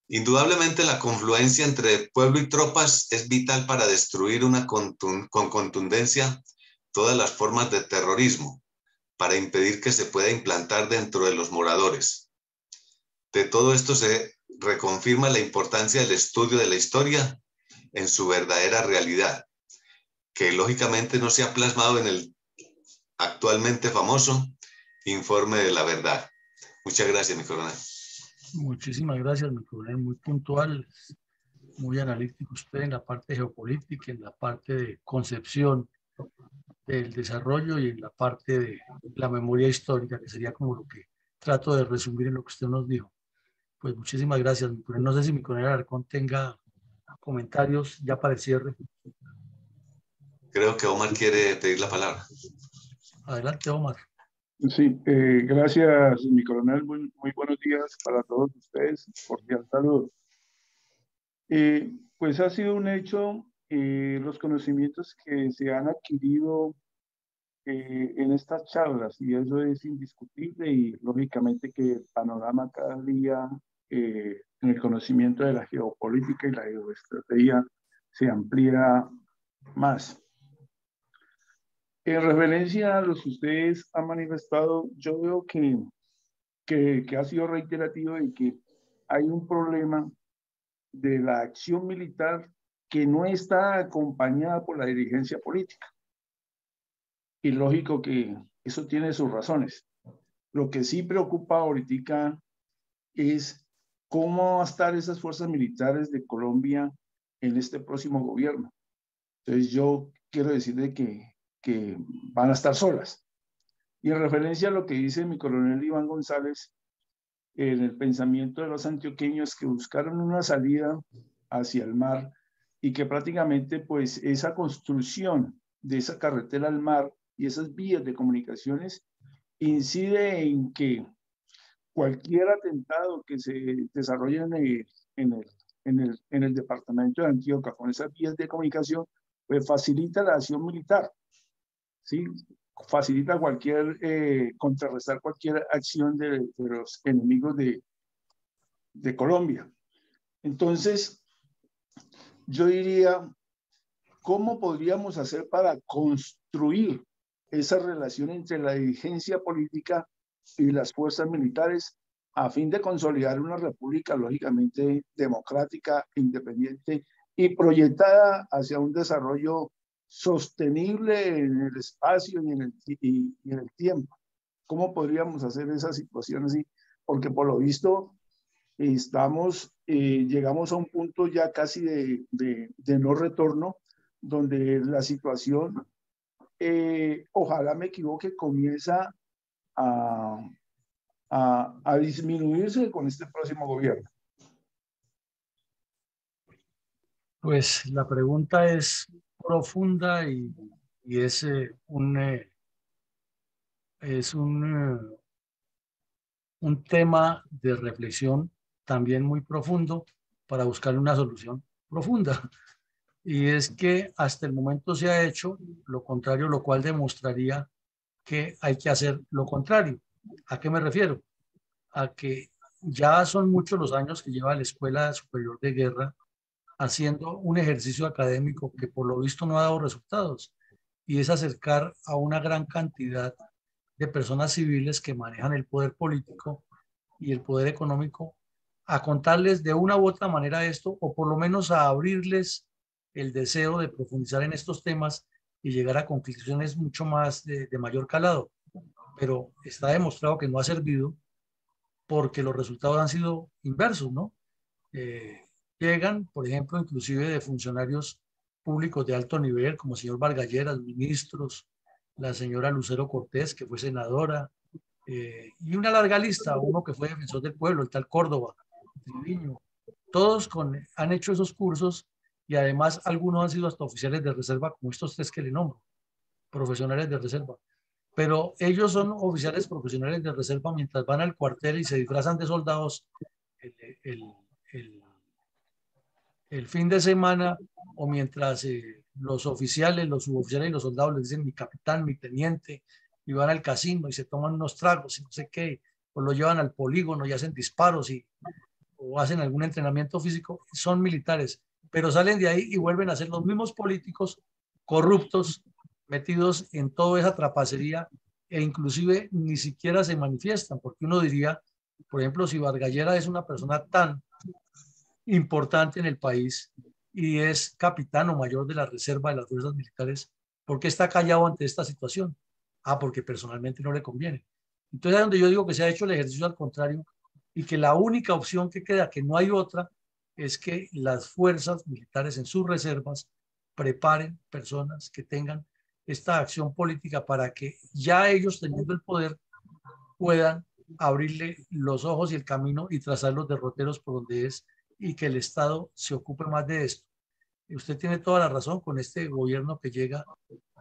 S3: Indudablemente la confluencia entre pueblo y tropas es vital para destruir con contundencia todas las formas de terrorismo, para impedir que se pueda implantar dentro de los moradores. De todo esto se reconfirma la importancia del estudio de la historia en su verdadera realidad, que lógicamente no se ha plasmado en el actualmente famoso Informe de la Verdad. Muchas gracias, mi coronel.
S1: Muchísimas gracias, mi coronel, muy puntual, muy analítico usted en la parte geopolítica, en la parte de concepción del desarrollo y en la parte de la memoria histórica, que sería como lo que trato de resumir en lo que usted nos dijo. Pues muchísimas gracias, mi coronel. No sé si mi coronel Alarcón tenga comentarios ya para el cierre.
S3: Creo que Omar quiere pedir la palabra.
S1: Adelante, Omar.
S4: Sí, gracias, mi coronel. Muy buenos días para todos ustedes. Cordial saludo. Pues ha sido un hecho los conocimientos que se han adquirido en estas charlas, y eso es indiscutible, y lógicamente que el panorama cada día en el conocimiento de la geopolítica y la geoestrategia se amplía más. En referencia a lo que ustedes han manifestado, yo veo que ha sido reiterativo y que hay un problema de la acción militar que no está acompañada por la dirigencia política. Y lógico que eso tiene sus razones. Lo que sí preocupa ahorita es cómo van a estar esas fuerzas militares de Colombia en este próximo gobierno. Entonces yo quiero decirle que van a estar solas. Y en referencia a lo que dice mi coronel Iván González, en el pensamiento de los antioqueños que buscaron una salida hacia el mar y que prácticamente pues esa construcción de esa carretera al mar y esas vías de comunicaciones incide en que cualquier atentado que se desarrolle en el departamento de Antioquia con esas vías de comunicación pues facilita la acción militar, ¿sí? Facilita contrarrestar cualquier acción de los enemigos de Colombia. Entonces, yo diría, ¿cómo podríamos hacer para construir esa relación entre la dirigencia política y las fuerzas militares a fin de consolidar una república lógicamente democrática, independiente y proyectada hacia un desarrollo sostenible en el espacio y en el tiempo? ¿Cómo podríamos hacer esa situación así? Porque por lo visto llegamos a un punto ya casi de no retorno, donde la situación, ojalá me equivoque, comienza a disminuirse con este próximo gobierno.
S1: Pues la pregunta es profunda y es un tema de reflexión también muy profundo para buscar una solución profunda. Y es que hasta el momento se ha hecho lo contrario, lo cual demostraría que hay que hacer lo contrario. ¿A qué me refiero? A que ya son muchos los años que lleva la Escuela Superior de Guerra haciendo un ejercicio académico que por lo visto no ha dado resultados, y es acercar a una gran cantidad de personas civiles que manejan el poder político y el poder económico a contarles de una u otra manera esto, o por lo menos a abrirles el deseo de profundizar en estos temas y llegar a conclusiones mucho más de mayor calado. Pero está demostrado que no ha servido porque los resultados han sido inversos, ¿no? Llegan, por ejemplo, inclusive de funcionarios públicos de alto nivel, como el señor Vargas Lleras, ministros, la señora Lucero Cortés, que fue senadora, y una larga lista, uno que fue defensor del pueblo, el tal Córdoba, Triviño. Todos han hecho esos cursos y además algunos han sido hasta oficiales de reserva, como estos tres que le nombro, profesionales de reserva. Pero ellos son oficiales profesionales de reserva mientras van al cuartel y se disfrazan de soldados el fin de semana, o mientras los oficiales, los suboficiales y los soldados les dicen mi capitán, mi teniente, y van al casino y se toman unos tragos y no sé qué, o lo llevan al polígono y hacen disparos o hacen algún entrenamiento físico, son militares, pero salen de ahí y vuelven a ser los mismos políticos corruptos, metidos en toda esa trapacería, e inclusive ni siquiera se manifiestan, porque uno diría, por ejemplo, si Vargas Lleras es una persona tan importante en el país y es capitán o mayor de la reserva de las fuerzas militares, ¿por qué está callado ante esta situación? Ah, porque personalmente no le conviene. Entonces es donde yo digo que se ha hecho el ejercicio al contrario y que la única opción que queda, que no hay otra, es que las fuerzas militares en sus reservas preparen personas que tengan esta acción política para que ya ellos teniendo el poder puedan abrirle los ojos y el camino y trazar los derroteros por donde es, y que el Estado se ocupe más de esto. Y usted tiene toda la razón, con este gobierno que llega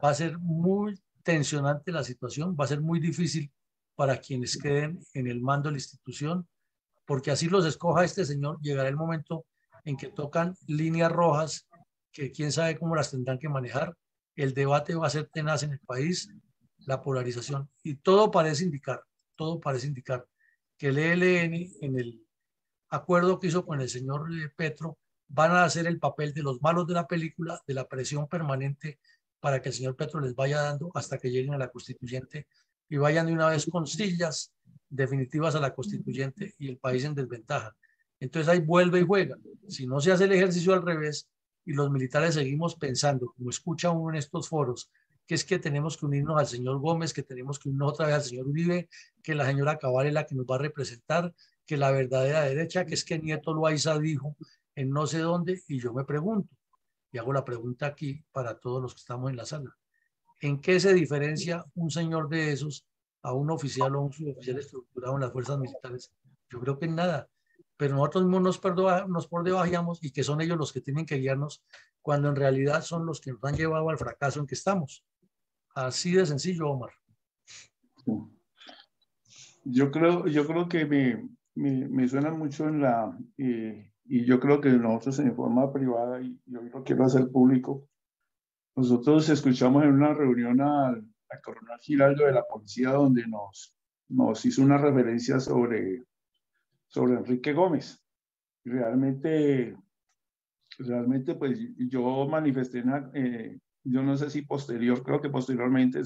S1: va a ser muy tensionante la situación, va a ser muy difícil para quienes queden en el mando de la institución, porque así los escoja este señor, llegará el momento en que tocan líneas rojas que quién sabe cómo las tendrán que manejar. El debate va a ser tenaz en el país, la polarización, y todo parece indicar que el ELN en el acuerdo que hizo con el señor Petro van a hacer el papel de los malos de la película, de la presión permanente para que el señor Petro les vaya dando hasta que lleguen a la constituyente y vayan de una vez con sillas definitivas a la constituyente y el país en desventaja. Entonces ahí vuelve y juega. Si no se hace el ejercicio al revés y los militares seguimos pensando, como escucha uno en estos foros, que es que tenemos que unirnos al señor Gómez, que tenemos que unirnos otra vez al señor Uribe, que la señora Cabal es la que nos va a representar, que la verdadera derecha, que es que Nieto Loaiza dijo en no sé dónde, y yo me pregunto, y hago la pregunta aquí para todos los que estamos en la sala, ¿en qué se diferencia un señor de esos a un oficial o un suboficial estructurado en las fuerzas militares? Yo creo que en nada, pero nosotros mismos nos por debajamos y que son ellos los que tienen que guiarnos cuando en realidad son los que nos han llevado al fracaso en que estamos. Así de sencillo, Omar.
S4: Yo creo que me suena mucho en y yo creo que nosotros en forma privada, y hoy lo quiero hacer público, nosotros escuchamos en una reunión al coronel Giraldo de la policía donde nos hizo una referencia sobre Enrique Gómez. Realmente pues yo manifesté, yo no sé si creo que posteriormente